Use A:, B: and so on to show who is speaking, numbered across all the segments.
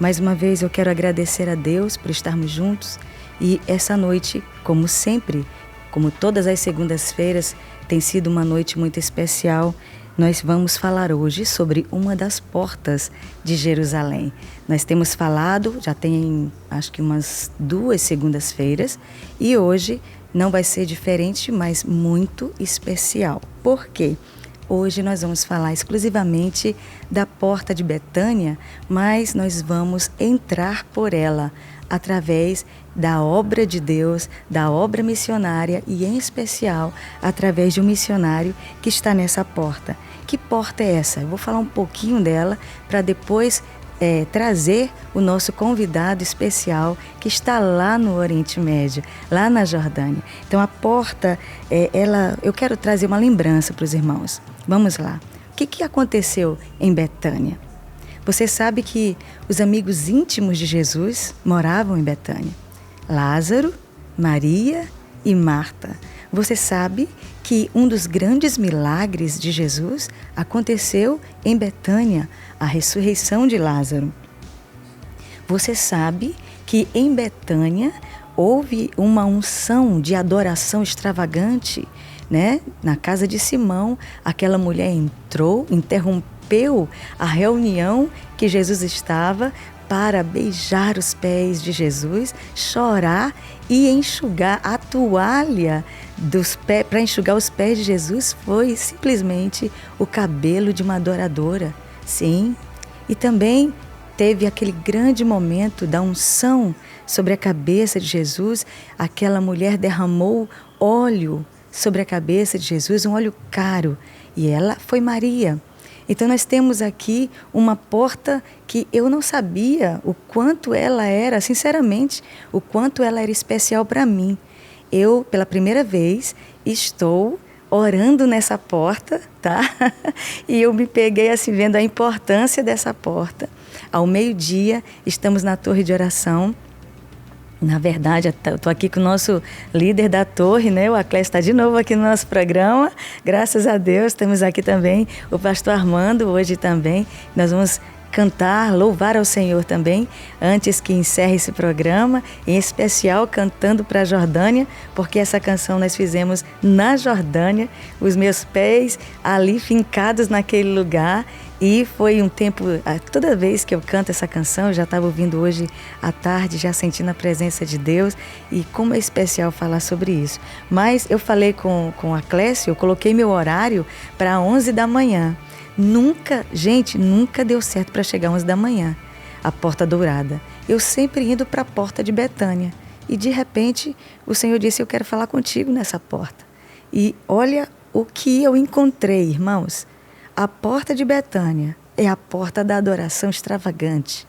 A: Mais uma vez eu quero agradecer a Deus por estarmos juntos e essa noite, como sempre, como todas as segundas-feiras, tem sido uma noite muito especial. Nós vamos falar hoje sobre uma das portas de Jerusalém. Nós temos falado, já tem acho que umas 2 segundas-feiras, e hoje não vai ser diferente, mas muito especial. Por quê? Hoje nós vamos falar exclusivamente da porta de Betânia, mas nós vamos entrar por ela através da obra de Deus, da obra missionária e, em especial, através de um missionário que está nessa porta. Que porta é essa? Eu vou falar um pouquinho dela para depois trazer o nosso convidado especial que está lá no Oriente Médio, lá na Jordânia. Então a porta, eu quero trazer uma lembrança para os irmãos. Vamos lá. O que aconteceu em Betânia? Você sabe que os amigos íntimos de Jesus moravam em Betânia. Lázaro, Maria e Marta. Você sabe que um dos grandes milagres de Jesus aconteceu em Betânia, a ressurreição de Lázaro. Você sabe que em Betânia houve uma unção de adoração extravagante, né? Na casa de Simão, aquela mulher interrompeu a reunião que Jesus estava para beijar os pés de Jesus, chorar e enxugar a toalha dos pés, para enxugar os pés de Jesus, foi simplesmente o cabelo de uma adoradora. Sim, e também teve aquele grande momento da unção sobre a cabeça de Jesus. Aquela mulher derramou óleo sobre a cabeça de Jesus, um óleo caro, e ela foi Maria. Então nós temos aqui uma porta que eu não sabia o quanto ela era, sinceramente, o quanto ela era especial para mim. Eu, pela primeira vez, estou orando nessa porta, tá? E eu me peguei assim, vendo a importância dessa porta. Ao meio-dia, estamos na torre de oração. Na verdade, eu estou aqui com o nosso líder da torre, né? O Aclésio está de novo aqui no nosso programa. Graças a Deus, temos aqui também o pastor Armando, hoje também. Nós vamos cantar, louvar ao Senhor também, antes que encerre esse programa, em especial cantando para a Jordânia, porque essa canção nós fizemos na Jordânia, os meus pés ali fincados naquele lugar, e foi um tempo, toda vez que eu canto essa canção, eu já estava ouvindo hoje à tarde, já sentindo a presença de Deus, e como é especial falar sobre isso. Mas eu falei com a Clécio, eu coloquei meu horário para 11 da manhã. Nunca deu certo para chegar às 11 da manhã, a Porta Dourada. Eu sempre indo para a porta de Betânia. E de repente o Senhor disse, eu quero falar contigo nessa porta. E olha o que eu encontrei, irmãos. A porta de Betânia é a porta da adoração extravagante.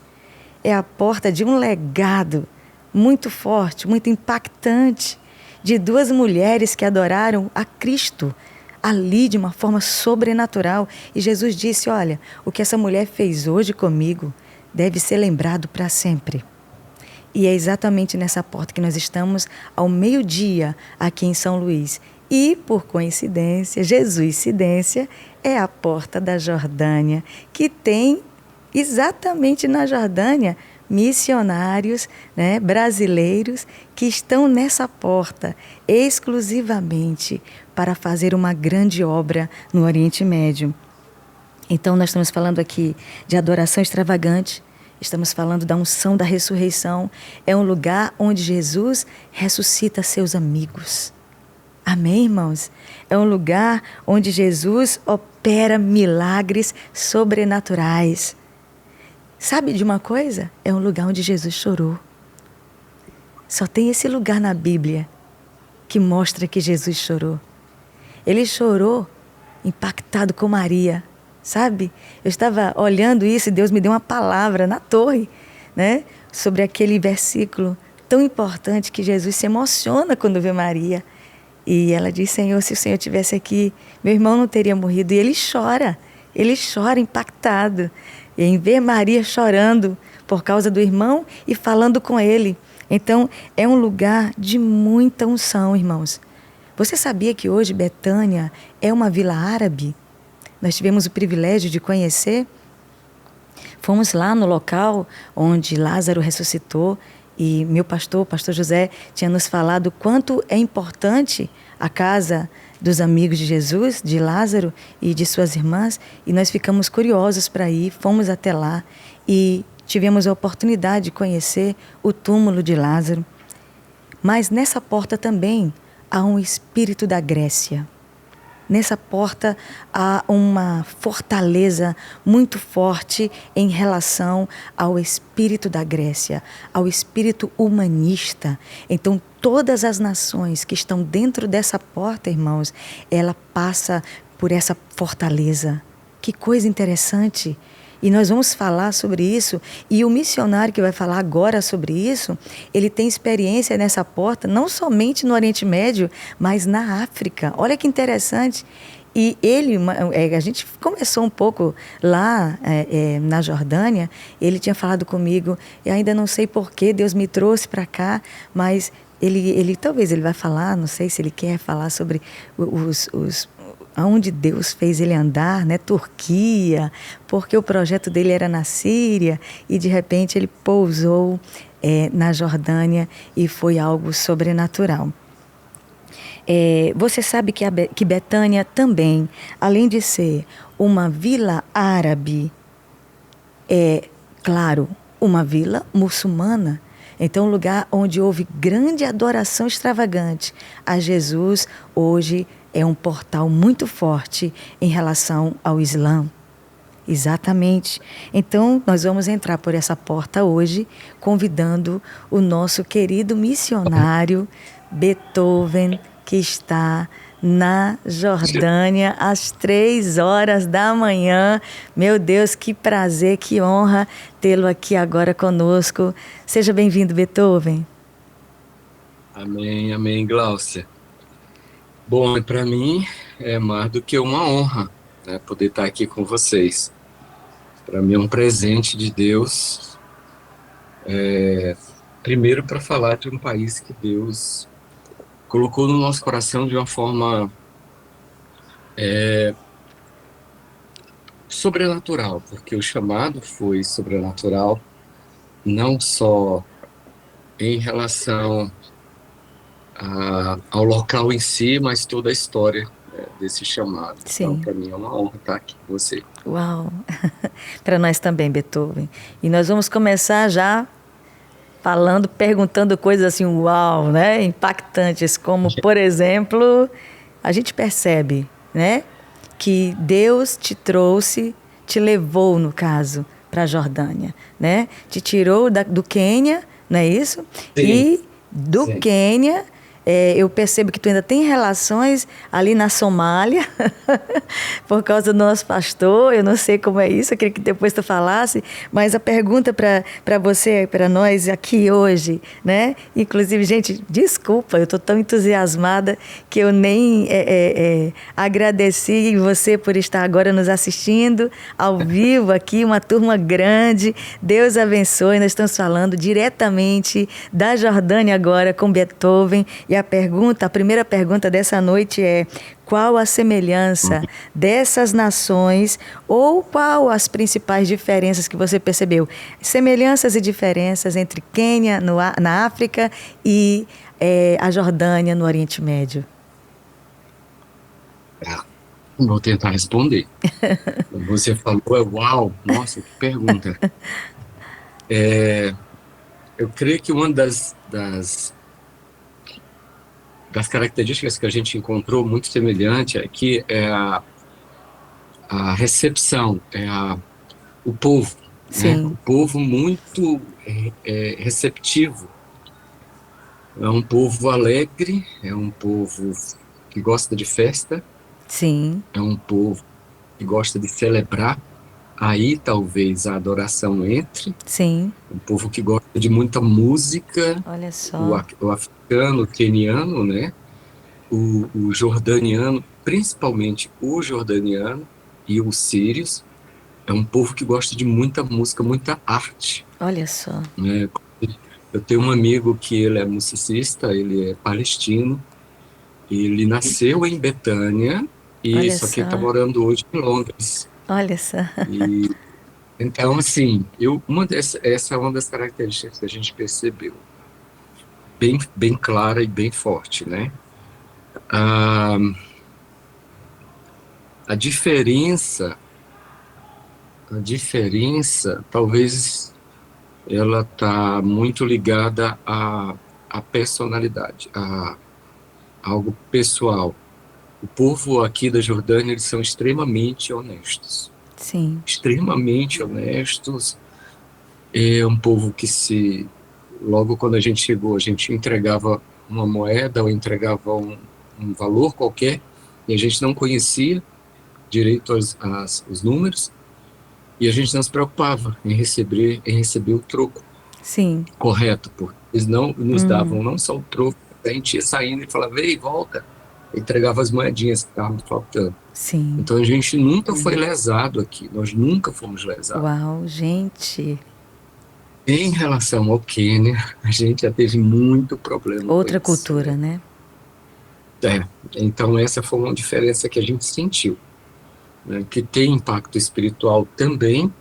A: É a porta de um legado muito forte, muito impactante, de 2 mulheres que adoraram a Cristo ali de uma forma sobrenatural. E Jesus disse, olha, o que essa mulher fez hoje comigo deve ser lembrado para sempre. E é exatamente nessa porta que nós estamos ao meio-dia aqui em São Luís. E, por coincidência, Jesuscidência, é a porta da Jordânia, que tem exatamente na Jordânia missionários, né, brasileiros que estão nessa porta exclusivamente para fazer uma grande obra no Oriente Médio. Então nós estamos falando aqui de adoração extravagante, estamos falando da unção da ressurreição. É um lugar onde Jesus ressuscita seus amigos. Amém, irmãos? É um lugar onde Jesus opera milagres sobrenaturais. Sabe de uma coisa? É um lugar onde Jesus chorou. Só tem esse lugar na Bíblia que mostra que Jesus chorou. Ele chorou impactado com Maria, sabe? Eu estava olhando isso e Deus me deu uma palavra na torre, né? Sobre aquele versículo tão importante que Jesus se emociona quando vê Maria. E ela diz, Senhor, se o Senhor estivesse aqui, meu irmão não teria morrido. E ele chora impactado. E em ver Maria chorando por causa do irmão e falando com ele. Então, é um lugar de muita unção, irmãos. Você sabia que hoje Betânia é uma vila árabe? Nós tivemos o privilégio de conhecer. fomos lá no local onde Lázaro ressuscitou e meu pastor, o pastor José, tinha nos falado o quanto é importante a casa dos amigos de Jesus, de Lázaro e de suas irmãs, e nós ficamos curiosos para ir, fomos até lá e tivemos a oportunidade de conhecer o túmulo de Lázaro. Mas nessa porta também há um espírito da Grécia. Nessa porta há uma fortaleza muito forte em relação ao espírito da Grécia, ao espírito humanista. Então, todas as nações que estão dentro dessa porta, irmãos, ela passa por essa fortaleza. Que coisa interessante! E nós vamos falar sobre isso, e o missionário que vai falar agora sobre isso, ele tem experiência nessa porta, não somente no Oriente Médio, mas na África. Olha que interessante. E ele, a gente começou um pouco lá na Jordânia, ele tinha falado comigo, e ainda não sei por que Deus me trouxe para cá, mas ele talvez ele vai falar, não sei se ele quer falar sobre aonde Deus fez ele andar, né? Turquia, porque o projeto dele era na Síria e de repente ele pousou na Jordânia e foi algo sobrenatural. Você sabe que Betânia também, além de ser uma vila árabe, é, claro, uma vila muçulmana. Então, um lugar onde houve grande adoração extravagante a Jesus, hoje é um portal muito forte em relação ao Islã. Exatamente. Então, nós vamos entrar por essa porta hoje, convidando o nosso querido missionário Beethoven, que está na Jordânia, às 3h da manhã. Meu Deus, que prazer, que honra tê-lo aqui agora conosco. Seja bem-vindo, Beethoven.
B: Amém, amém, Gláucia. Bom, para mim é mais do que uma honra, né, poder estar aqui com vocês. Para mim é um presente de Deus, primeiro para falar de um país que Deus colocou no nosso coração de uma forma sobrenatural, porque o chamado foi sobrenatural, não só em relação ao local em si, mas toda a história desse chamado. Então,
A: Sim.
B: para mim é uma honra estar aqui com você.
A: Uau! Para nós também, Beethoven. E nós vamos começar já falando, perguntando coisas assim, uau, né? Impactantes, como, por exemplo, a gente percebe, né? Que Deus te trouxe, te levou, no caso, para a Jordânia, né? Te tirou do Quênia, não é isso?
B: Sim.
A: E do
B: Sim.
A: Quênia, eu percebo que tu ainda tem relações ali na Somália, por causa do nosso pastor. Eu não sei como é isso, eu queria que depois tu falasse, mas a pergunta para você, para nós aqui hoje, né? Inclusive, gente, desculpa, eu estou tão entusiasmada que eu nem agradeci você por estar agora nos assistindo ao vivo aqui, uma turma grande. Deus abençoe. Nós estamos falando diretamente da Jordânia agora com Beethoven. E a primeira pergunta dessa noite é: qual a semelhança dessas nações ou qual as principais diferenças que você percebeu? Semelhanças e diferenças entre Quênia, na África, e a Jordânia, no Oriente Médio.
B: Vou tentar responder. Você falou, uau, nossa, que pergunta. Eu creio que uma das características que a gente encontrou muito semelhante aqui é a recepção, o povo, né?
A: Sim.
B: O povo muito receptivo. É um povo alegre, é um povo que gosta de festa,
A: Sim.
B: é um povo que gosta de celebrar. Aí talvez a adoração entre.
A: Sim.
B: Um povo que gosta de muita música.
A: Olha só.
B: O africano, o queniano, né? O jordaniano, principalmente o jordaniano e os sírios, é um povo que gosta de muita música, muita arte.
A: Olha só.
B: Né? Eu tenho um amigo que ele é musicista, ele é palestino, ele nasceu em Betânia,
A: Olha
B: só que ele
A: só.
B: está morando hoje em Londres.
A: Olha só.
B: Então, assim, essa é uma das características que a gente percebeu, bem clara e bem forte, né? A, a diferença, a diferença, talvez ela está muito ligada à personalidade, a algo pessoal. O povo aqui da Jordânia, eles são
A: Sim,
B: extremamente honestos. É um povo que logo quando a gente chegou, a gente entregava uma moeda ou entregava um valor qualquer, e a gente não conhecia direito os números, e a gente não se preocupava em receber o troco
A: sim,
B: correto, porque eles não nos
A: uhum,
B: davam não só o troco, a gente ia saindo e falava, ei, volta, e entregava as moedinhas que estavam faltando.
A: sim.
B: Então a gente nunca foi lesado aqui, nós nunca fomos lesados.
A: Uau, gente.
B: Em relação ao Quênia, a gente já teve muito problema com
A: Outra
B: isso,
A: cultura,
B: né?
A: né?
B: É, então essa foi uma diferença que a gente sentiu, né? Que tem impacto espiritual também,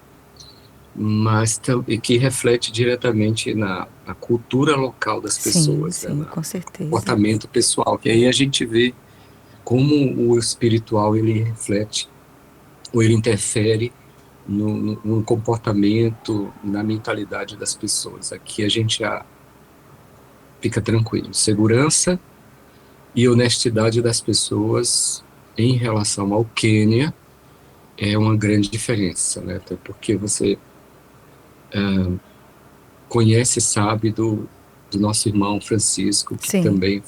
B: mas e que reflete diretamente na cultura local das
A: Sim,
B: pessoas, né?
A: sim,
B: No
A: com certeza.
B: comportamento pessoal. Que aí a gente vê como o espiritual ele reflete ou ele interfere no comportamento, na mentalidade das pessoas. Aqui a gente já fica tranquilo. Segurança e honestidade das pessoas em relação ao Quênia é uma grande diferença, né? Até porque você conhece e sabe do nosso irmão Francisco, que
A: Sim,
B: também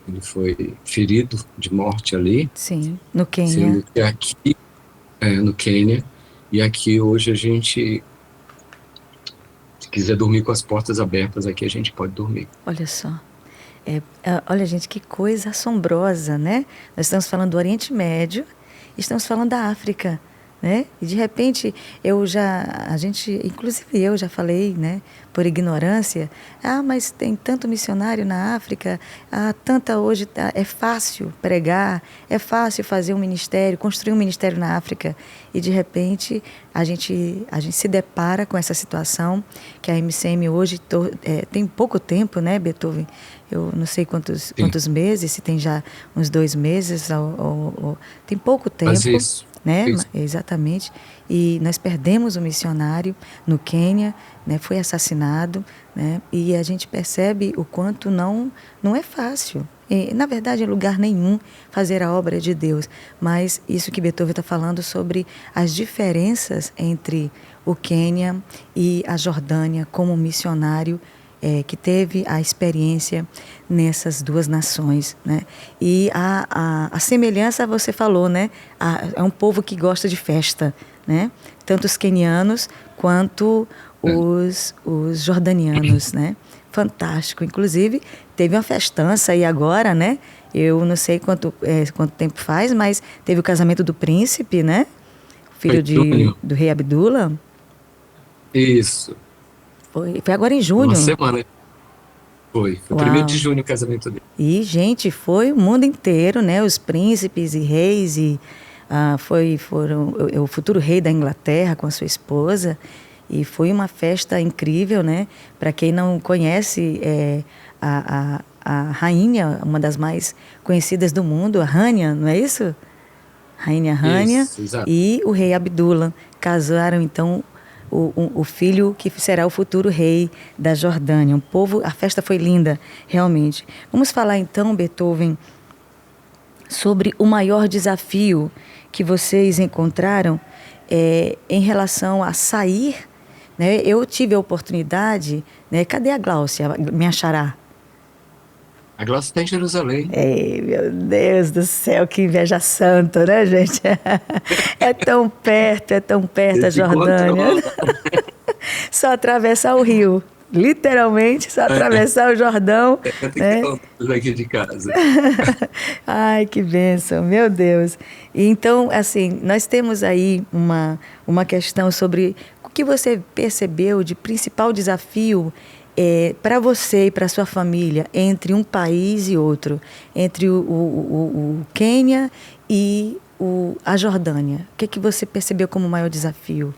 B: ele foi ferido de morte ali,
A: sim. No Quênia,
B: sendo que aqui, no Quênia, e aqui hoje a gente, se quiser dormir com as portas abertas aqui, a gente pode dormir.
A: olha só. Olha, gente, que coisa assombrosa, né? Nós estamos falando do Oriente Médio, estamos falando da África, né? E de repente a gente, inclusive eu já falei, né? Por ignorância, mas tem tanto missionário na África, tanta hoje é fácil pregar, é fácil fazer um ministério, construir um ministério na África. E de repente a gente se depara com essa situação que a MCM hoje tem pouco tempo, né, Beethoven? Eu não sei
B: Sim,
A: quantos meses, se tem já uns 2 meses, tem pouco
B: mas
A: tempo,
B: isso,
A: né?
B: isso.
A: Exatamente. E nós perdemos um missionário no Quênia, né? Foi assassinado, né? E a gente percebe o quanto não é fácil. E, na verdade, em lugar nenhum fazer a obra de Deus. Mas isso que Beethoven está falando sobre as diferenças entre o Quênia e a Jordânia como missionário que teve a experiência nessas duas nações, né? E a semelhança, você falou, né? É um povo que gosta de festa, né? Tanto os quenianos quanto
B: É.
A: os jordanianos, né? Fantástico. Inclusive, teve uma festança aí agora, né? Eu não sei quanto tempo faz, mas teve o casamento do príncipe, né?
B: Foi
A: Filho
B: junho,
A: do rei Abdullah.
B: isso,
A: Foi agora em
B: uma
A: junho.
B: semana foi 1º de
A: Uau!
B: junho o casamento dele.
A: E, gente, foi o mundo inteiro, né? Os príncipes e reis e foram o futuro rei da Inglaterra com a sua esposa. E foi uma festa incrível, né? Para quem não conhece, a rainha, uma das mais conhecidas do mundo, a Rania, não é isso? Rainha Rania
B: Isso, exato.
A: e o rei Abdullah casaram, então, o filho que será o futuro rei da Jordânia. A festa foi linda, realmente. Vamos falar então, Beethoven, sobre o maior desafio que vocês encontraram em relação a sair, né? Eu tive a oportunidade, né? Cadê a Gláucia, minha xará?
B: A Glaucia está em Jerusalém.
A: Ei, meu Deus do céu, que inveja santa, né, gente? É tão perto a
B: Se
A: Jordânia.
B: controla.
A: Só atravessar o rio. Literalmente, só atravessar o Jordão,
B: 70
A: né?
B: quilômetros daqui de casa.
A: Ai, que bênção, meu Deus. E então, assim, nós temos aí uma questão sobre o que você percebeu de principal desafio para você e para sua família, entre um país e outro, entre o Quênia e a Jordânia, o que você percebeu como o maior desafio?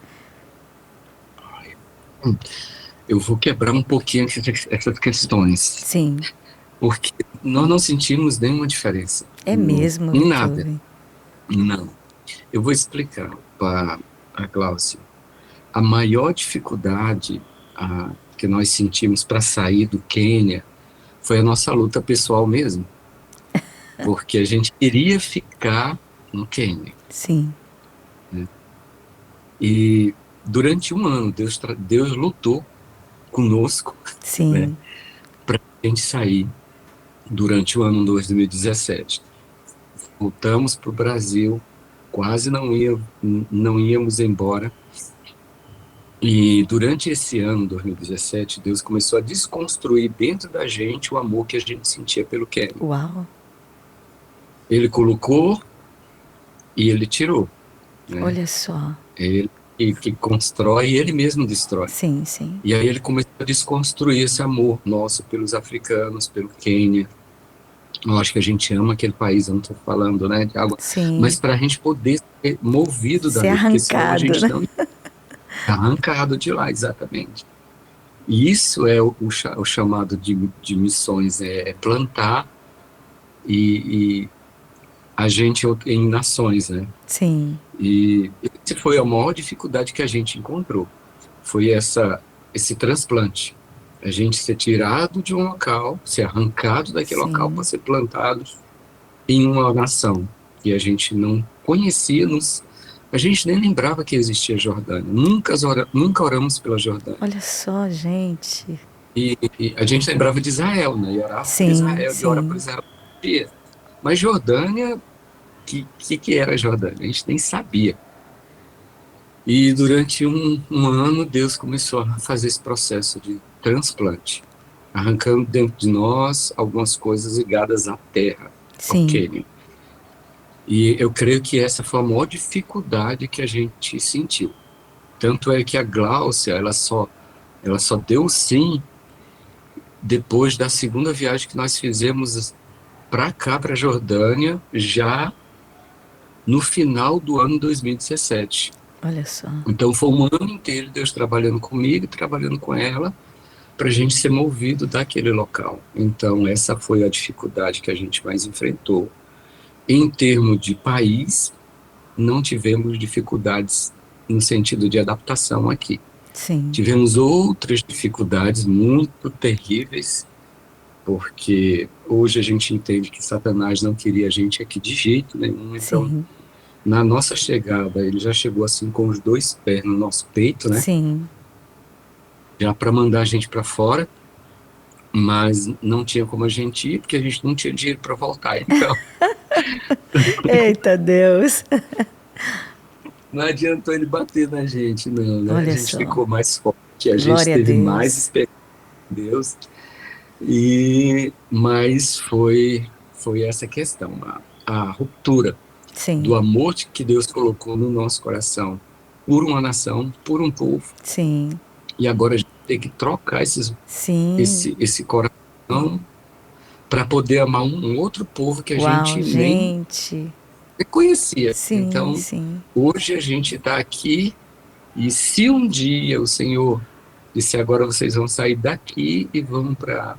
B: Eu vou quebrar um pouquinho essas questões,
A: Sim,
B: porque nós não sentimos nenhuma diferença.
A: é mesmo,
B: Em nada.
A: Beethoven.
B: Não. Eu vou explicar para a Gláucia. A maior dificuldade que nós sentimos para sair do Quênia foi a nossa luta pessoal mesmo, porque a gente queria ficar no Quênia,
A: Sim,
B: né? E durante um ano Deus lutou conosco, né,
A: sim.
B: para a gente sair durante o ano 2017. Voltamos para o Brasil, quase não íamos embora. E durante esse ano, 2017, Deus começou a desconstruir dentro da gente o amor que a gente sentia pelo Kevin.
A: Uau,
B: Ele colocou e ele tirou, né?
A: olha só.
B: Ele que constrói e ele mesmo destrói.
A: Sim, sim,
B: E aí ele começou a desconstruir esse amor nosso pelos africanos, pelo Quênia. Eu acho que a gente ama aquele país, eu não estou falando, né, de água, mas
A: sim.
B: para a gente poder ser movido
A: Ser
B: dali, porque senão a
A: arrancado,
B: gente
A: né?
B: não ia arrancado de lá, exatamente. E isso é o chamado de missões, é plantar e a gente em nações, né?
A: Sim,
B: E essa foi a maior dificuldade que a gente encontrou, foi esse transplante. A gente ser tirado de um local, ser arrancado daquele local para
A: sim.
B: ser plantado em uma nação que a gente não conhecia, a gente nem lembrava que existia Jordânia. Nunca oramos pela Jordânia.
A: Olha só, gente.
B: E a gente lembrava de Israel, né? E orava por
A: Sim,
B: Israel, e ora por
A: sim,
B: Israel. Mas Jordânia, que era Jordânia? A gente nem sabia. E durante um ano, Deus começou a fazer esse processo de transplante, arrancando dentro de nós algumas coisas ligadas à terra, ao
A: sim.
B: Quênia. E eu creio que essa foi a maior dificuldade que a gente sentiu. Tanto é que a Gláucia, ela só deu sim depois da segunda viagem que nós fizemos para cá, para a Jordânia, já no final do ano 2017.
A: Olha só.
B: Então foi um ano inteiro Deus trabalhando comigo e trabalhando com ela para a gente ser movido daquele local. Então essa foi a dificuldade que a gente mais enfrentou. Em termos de país, não tivemos dificuldades no sentido de adaptação aqui.
A: Sim,
B: Tivemos outras dificuldades muito terríveis, porque hoje a gente entende que Satanás não queria a gente aqui de jeito nenhum. Então,
A: sim,
B: na nossa chegada, ele já chegou assim com os dois pés no nosso peito, né?
A: sim.
B: Já para mandar a gente para fora, mas não tinha como a gente ir, porque a gente não tinha dinheiro para voltar. Então,
A: Eita Deus.
B: não adiantou ele bater na gente, não, né? A
A: Olha
B: gente
A: só.
B: ficou mais forte, a gente
A: Glória a
B: teve mais
A: Deus.
B: experiência com Deus, mas foi essa questão, a ruptura do
A: Sim,
B: amor que Deus colocou no nosso coração por uma nação, por um povo,
A: sim,
B: e agora a gente tem que trocar
A: sim.
B: esse coração para poder amar um outro povo que a
A: Uau,
B: gente nem
A: gente.
B: conhecia.
A: Sim,
B: Então,
A: sim.
B: hoje a gente está aqui, e se um dia o Senhor disser agora vocês vão sair daqui e vão para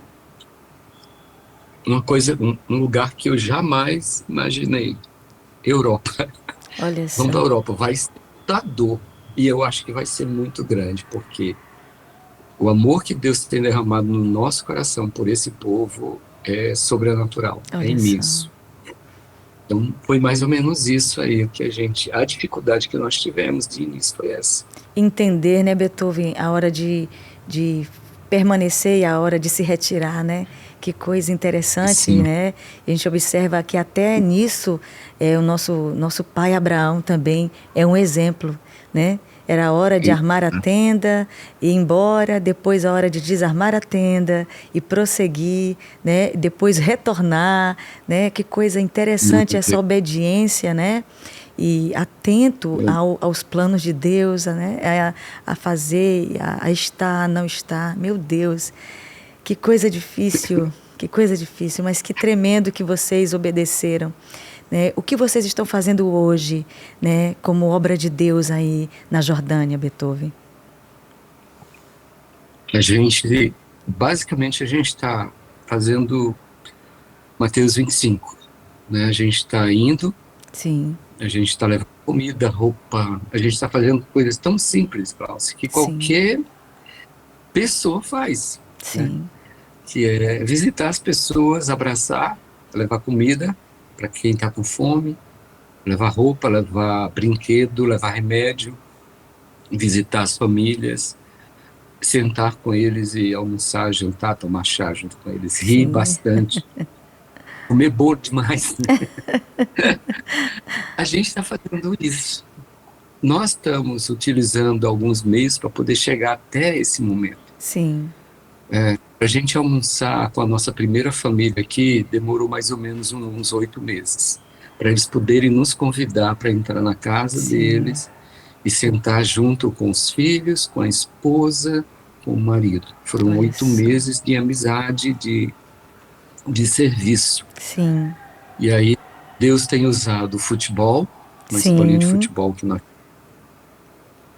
B: um lugar que eu jamais imaginei, Europa.
A: Olha
B: Vamos para
A: só.
B: a Europa, vai ser da dor. E eu acho que vai ser muito grande, porque o amor que Deus tem derramado no nosso coração por esse povo é sobrenatural, é
A: Olha só.
B: imenso. Então, foi mais ou menos isso aí que a dificuldade que nós tivemos de início foi essa.
A: Entender, né, Beethoven, a hora de permanecer e a hora de se retirar, né? Que coisa interessante,
B: Sim,
A: né? A gente observa que até nisso o nosso pai Abraão também é um exemplo, né? Era a hora de armar a tenda, ir embora, depois a hora de desarmar a tenda e prosseguir, né? Depois retornar, né? Que coisa interessante essa obediência, né? e atento aos planos de Deus, né? A fazer, a estar, a não estar. Meu Deus, que coisa difícil, mas que tremendo que vocês obedeceram. Né? O que vocês estão fazendo hoje, né, como obra de Deus aí na Jordânia, Beethoven?
B: Basicamente, a gente está fazendo Mateus 25, né? A gente está indo,
A: sim,
B: a gente está levando comida, roupa, a gente está fazendo coisas tão simples, Klaus, que qualquer pessoa faz, né?
A: sim,
B: Que é visitar as pessoas, abraçar, levar comida para quem está com fome, levar roupa, levar brinquedo, levar remédio, visitar as famílias, sentar com eles e almoçar, jantar, tomar chá junto com eles, rir
A: sim.
B: bastante, comer bolo demais, né? A gente está fazendo isso. Nós estamos utilizando alguns meios para poder chegar até esse momento.
A: Sim.
B: Para a gente almoçar com a nossa primeira família aqui, demorou mais ou menos uns 8 meses, para eles poderem nos convidar para entrar na casa deles e sentar junto com os filhos, com a esposa, com o marido. Foram 8 meses de amizade, de serviço.
A: Sim.
B: E aí Deus tem usado o futebol, uma escolinha de futebol que nós...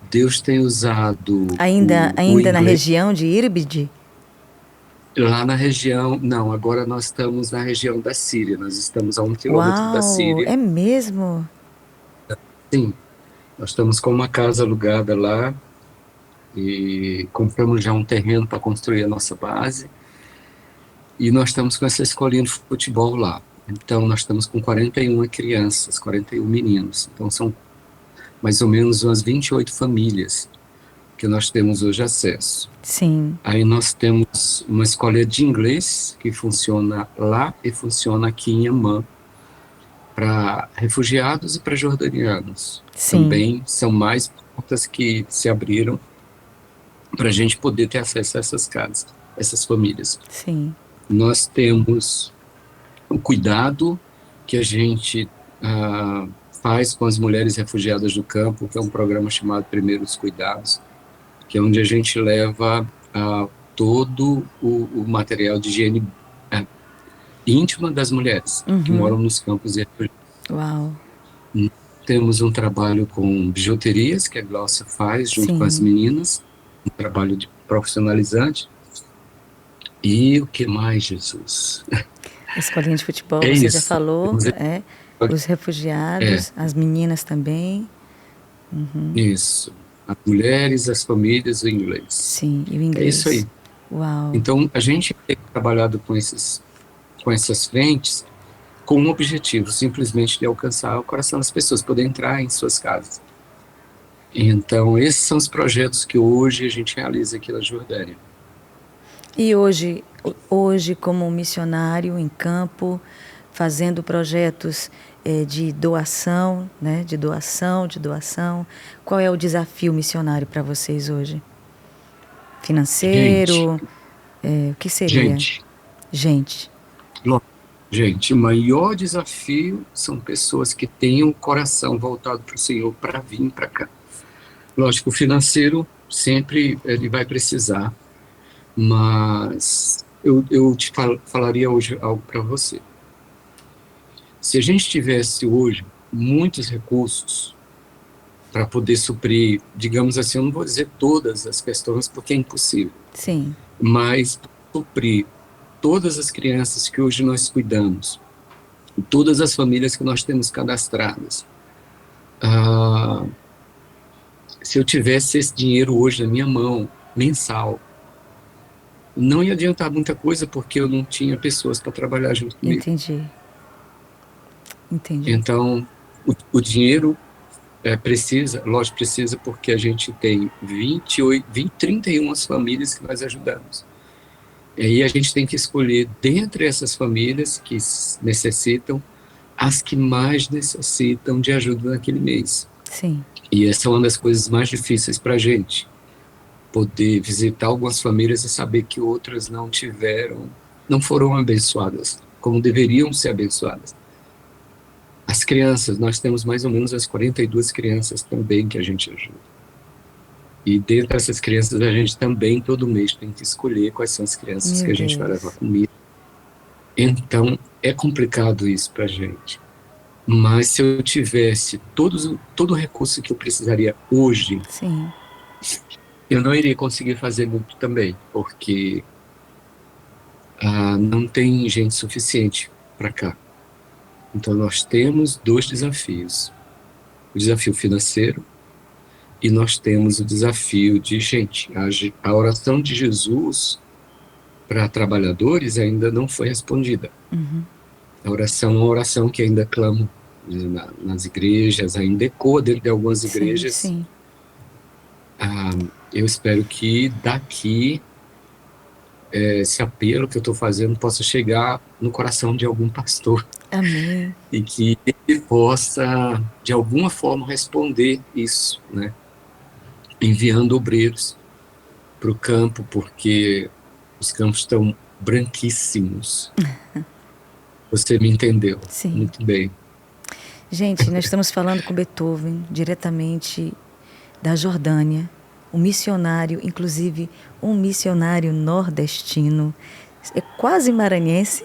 B: Deus tem usado
A: ainda na região de Irbid?
B: Lá na região, não, agora nós estamos na região da Síria, nós estamos a 1 quilômetro da Síria.
A: É mesmo?
B: Sim, nós estamos com uma casa alugada lá e compramos já um terreno para construir a nossa base e nós estamos com essa escolinha de futebol lá. Então nós estamos com 41 crianças, 41 meninos, então são mais ou menos umas 28 famílias que nós temos hoje acesso.
A: Sim.
B: Aí nós temos uma escola de inglês que funciona lá e funciona aqui em Amman para refugiados e para jordanianos.
A: Sim.
B: Também são mais portas que se abriram para a gente poder ter acesso a essas casas, essas famílias.
A: Sim.
B: Nós temos o cuidado que a gente faz com as mulheres refugiadas do campo, que é um programa chamado Primeiros Cuidados, que é onde a gente leva todo o material de higiene íntima das mulheres que moram nos campos e refugiados.
A: Uau!
B: Temos um trabalho com bijuterias, que a Glaucia faz junto com as meninas, um trabalho profissionalizante. E o que mais, Jesus?
A: A escolinha de futebol, você já falou, os refugiados, as meninas também.
B: Isso. As mulheres, as famílias, o inglês.
A: Sim, e o inglês.
B: É isso aí.
A: Uau.
B: Então, a gente tem trabalhado com essas frentes com um objetivo, simplesmente de alcançar o coração das pessoas, poder entrar em suas casas. Então, esses são os projetos que hoje a gente realiza aqui na Jordânia.
A: E hoje como missionário em campo, fazendo projetos de doação, né? De doação. Qual é o desafio missionário para vocês hoje? Financeiro? O que seria? Gente.
B: Gente, o maior desafio são pessoas que tenham o coração voltado para o Senhor para vir para cá. Lógico, o financeiro sempre ele vai precisar, mas eu te falaria hoje algo para você. Se a gente tivesse hoje muitos recursos para poder suprir, digamos assim, eu não vou dizer todas as questões porque é impossível.
A: Sim.
B: Mas suprir todas as crianças que hoje nós cuidamos, todas as famílias que nós temos cadastradas. Se eu tivesse esse dinheiro hoje na minha mão, mensal, não ia adiantar muita coisa porque eu não tinha pessoas para trabalhar junto comigo.
A: Entendi.
B: Então, o dinheiro precisa porque a gente tem 31 famílias que nós ajudamos. E aí a gente tem que escolher dentre essas famílias que necessitam, as que mais necessitam de ajuda naquele mês.
A: Sim.
B: E essa é uma das coisas mais difíceis para a gente, poder visitar algumas famílias e saber que outras não foram abençoadas, como deveriam ser abençoadas. As crianças, nós temos mais ou menos as 42 crianças também que a gente ajuda. E dentro dessas crianças, a gente também, todo mês, tem que escolher quais são as crianças
A: Meu
B: que a gente vai levar
A: Deus.
B: comida. Então, é complicado isso para a gente. Mas se eu tivesse todo o recurso que eu precisaria hoje,
A: Sim.
B: eu não iria conseguir fazer muito também, porque não tem gente suficiente para cá. Então, nós temos dois desafios: o desafio financeiro e nós temos o desafio de gente. A oração de Jesus para trabalhadores ainda não foi respondida.
A: Uhum.
B: A oração é uma oração que ainda clama nas igrejas, ainda ecoa dentro de algumas
A: Sim,
B: igrejas.
A: sim.
B: Eu espero que daqui esse apelo que eu estou fazendo possa chegar no coração de algum pastor
A: Amém.
B: e que ele possa, de alguma forma, responder isso, né? Enviando obreiros para o campo, porque os campos estão branquíssimos. Você me entendeu
A: Sim.
B: muito bem.
A: Gente, nós estamos falando com Beethoven, diretamente da Jordânia, um missionário, inclusive um missionário nordestino, é quase maranhense.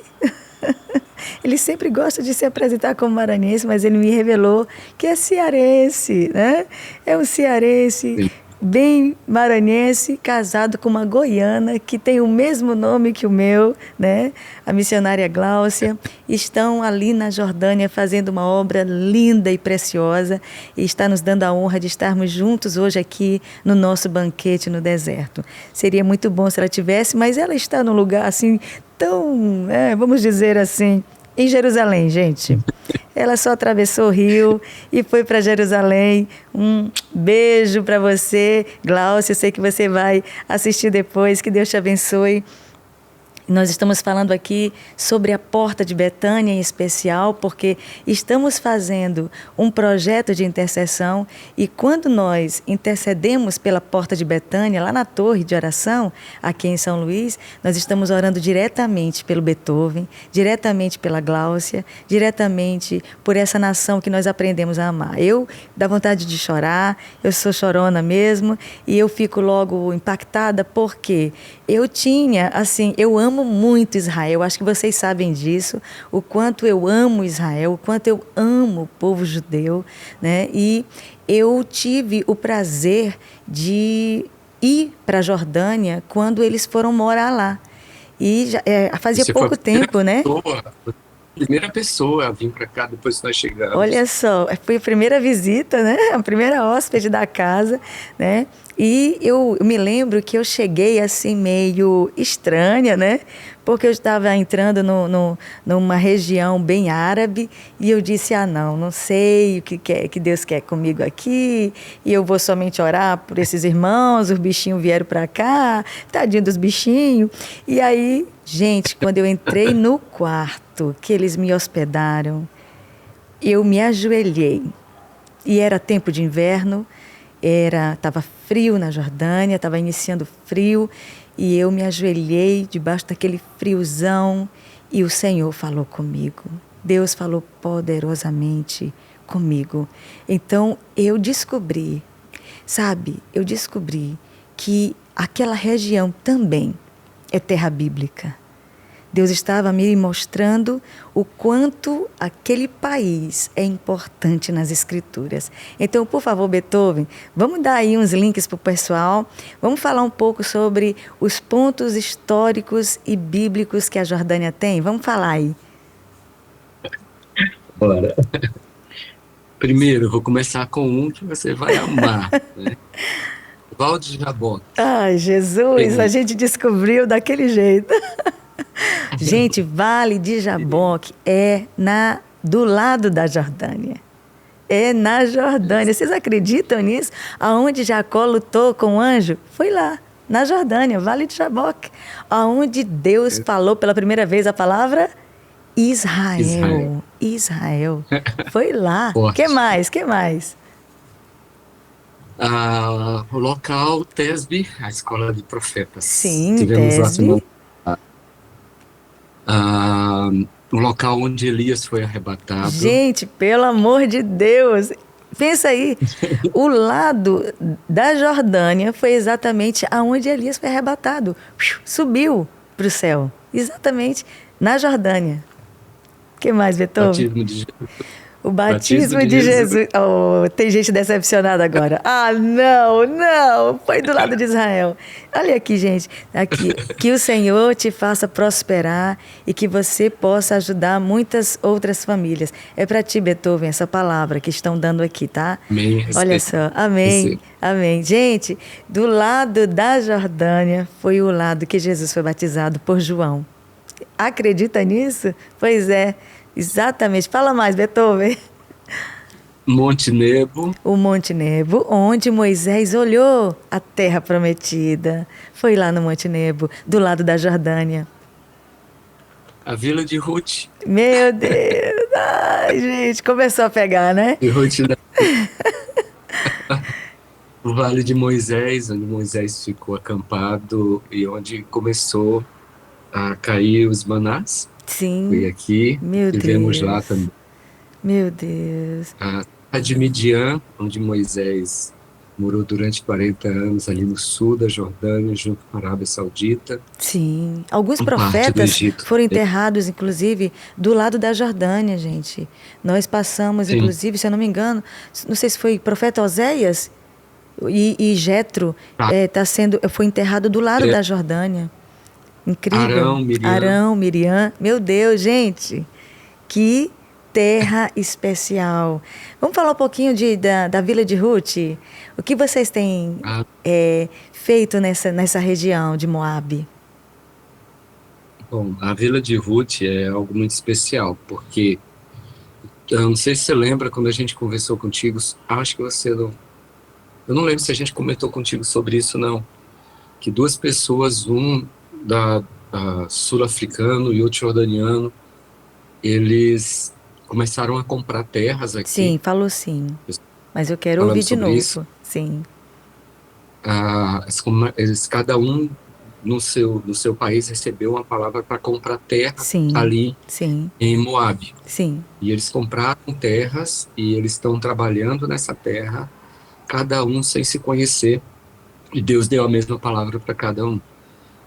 A: Ele sempre gosta de se apresentar como maranhense, mas ele me revelou que é cearense, né? É um cearense
B: Sim.
A: bem maranhense, casado com uma goiana que tem o mesmo nome que o meu, né? A missionária Gláucia. Estão ali na Jordânia fazendo uma obra linda e preciosa e está nos dando a honra de estarmos juntos hoje aqui no nosso banquete no deserto. Seria muito bom se ela tivesse, mas ela está num lugar assim tão, vamos dizer assim, em Jerusalém, gente. Ela só atravessou o rio e foi para Jerusalém. Um beijo para você, Glaucia. Eu sei que você vai assistir depois. Que Deus te abençoe. Nós estamos falando aqui sobre a Porta de Betânia em especial, porque estamos fazendo um projeto de intercessão e quando nós intercedemos pela Porta de Betânia, lá na torre de oração, aqui em São Luís, nós estamos orando diretamente pelo Beethoven, diretamente pela Gláucia, diretamente por essa nação que nós aprendemos a amar. Eu dá vontade de chorar, eu sou chorona mesmo e eu fico logo impactada porque eu tinha, assim, eu amo muito Israel, acho que vocês sabem disso, o quanto eu amo Israel, o quanto eu amo o povo judeu, né? E eu tive o prazer de ir para a Jordânia quando eles foram morar lá. E fazia
B: Você foi a
A: pouco tempo, né?
B: primeira pessoa a vir para cá depois que nós
A: Olha
B: chegamos.
A: só, foi a primeira visita, né? A primeira hóspede da casa, né? E eu me lembro que eu cheguei assim meio estranha, né? Porque eu estava entrando numa região bem árabe e eu disse, não sei o que Deus quer comigo aqui e eu vou somente orar por esses irmãos, os bichinhos vieram para cá, tadinho dos bichinhos. E aí, gente, quando eu entrei no quarto que eles me hospedaram, eu me ajoelhei e era tempo de inverno, estava frio na Jordânia, estava iniciando frio e eu me ajoelhei debaixo daquele friozão e o Senhor falou comigo. Deus falou poderosamente comigo. Então eu descobri, eu descobri que aquela região também é terra bíblica. Deus estava me mostrando o quanto aquele país é importante nas Escrituras. Então, por favor, Beethoven, vamos dar aí uns links para o pessoal. Vamos falar um pouco sobre os pontos históricos e bíblicos que a Jordânia tem? Vamos falar aí.
B: Bora. Primeiro, eu vou começar com um que você vai amar, né? Val de Jaboque.
A: Ai, Jesus, a gente descobriu daquele jeito. Gente, Vale de Jaboque do lado da Jordânia. É na Jordânia. Vocês acreditam nisso? Aonde Jacó lutou com o anjo? Foi lá, na Jordânia, Vale de Jaboque. Aonde Deus falou pela primeira vez a palavra Israel. Israel. Foi lá.
B: Forte.
A: Que mais?
B: O local Tesbe, a escola de profetas.
A: Sim,
B: Tivemos lá
A: Tesbe.
B: semana. o local onde Elias foi arrebatado.
A: Gente, pelo amor de Deus, pensa aí, o lado da Jordânia foi exatamente aonde Elias foi arrebatado. Subiu para o céu, exatamente na Jordânia. O que mais, Beethoven?
B: Batismo de,
A: O
B: batismo
A: batismo
B: de
A: de
B: Jesus.
A: Jesus. Oh, tem gente decepcionada agora. Ah, não, não. Foi do lado de Israel. Olha aqui, gente. Aqui. Que o Senhor te faça prosperar e que você possa ajudar muitas outras famílias. É para ti, Beethoven, essa palavra que estão dando aqui, tá?
B: Amém.
A: Olha
B: Receba.
A: só. Amém.
B: Receba.
A: Amém. Gente, do lado da Jordânia foi o lado que Jesus foi batizado por João. Acredita nisso? Pois é. Exatamente. Fala mais, Beethoven.
B: Monte Nebo,
A: O Monte Nebo, onde Moisés olhou a terra prometida. Foi lá no Monte Nebo, do lado da Jordânia.
B: a Vila de Ruth.
A: Meu Deus! Ai, gente, começou a pegar, né?
B: De Ruth, o Vale de Moisés, onde Moisés ficou acampado e onde começou a cair os manás. Foi
A: Sim.
B: aqui,
A: Meu
B: tivemos lá
A: Deus.
B: também
A: Meu Deus.
B: a terra de Midian, onde Moisés morou durante 40 anos, ali no sul da Jordânia, junto com a Arábia Saudita,
A: Sim. Alguns
B: uma parte do
A: profetas
B: Egito.
A: foram enterrados, inclusive, do lado da Jordânia, gente. Nós passamos,
B: Sim,
A: inclusive, se eu não me engano, não sei se foi profeta Oséias e Jetro,
B: tá.
A: foi enterrado do lado da Jordânia. Incrível.
B: Arão, Miriam,
A: Arão, Miriam. Meu Deus, gente. Que terra especial. Vamos falar um pouquinho da Vila de Ruth? O que vocês têm
B: a,
A: feito nessa região de Moabe?
B: bom, a Vila de Ruth é algo muito especial, porque eu não sei se você lembra quando a gente conversou contigo, acho que você não, eu não lembro se a gente comentou contigo sobre isso, não, que duas pessoas, um da sul-africano e outro jordaniano, eles começaram a comprar terras aqui,
A: Sim, falou sim. Mas eu quero ouvir
B: falamos
A: de
B: sobre isso.
A: novo. Sim,
B: Eles, cada um no seu país recebeu uma palavra para comprar terra
A: sim,
B: ali
A: sim,
B: em Moabe.
A: sim.
B: E eles compraram terras e eles estão trabalhando nessa terra, cada um sem se conhecer. E Deus deu a mesma palavra para cada um,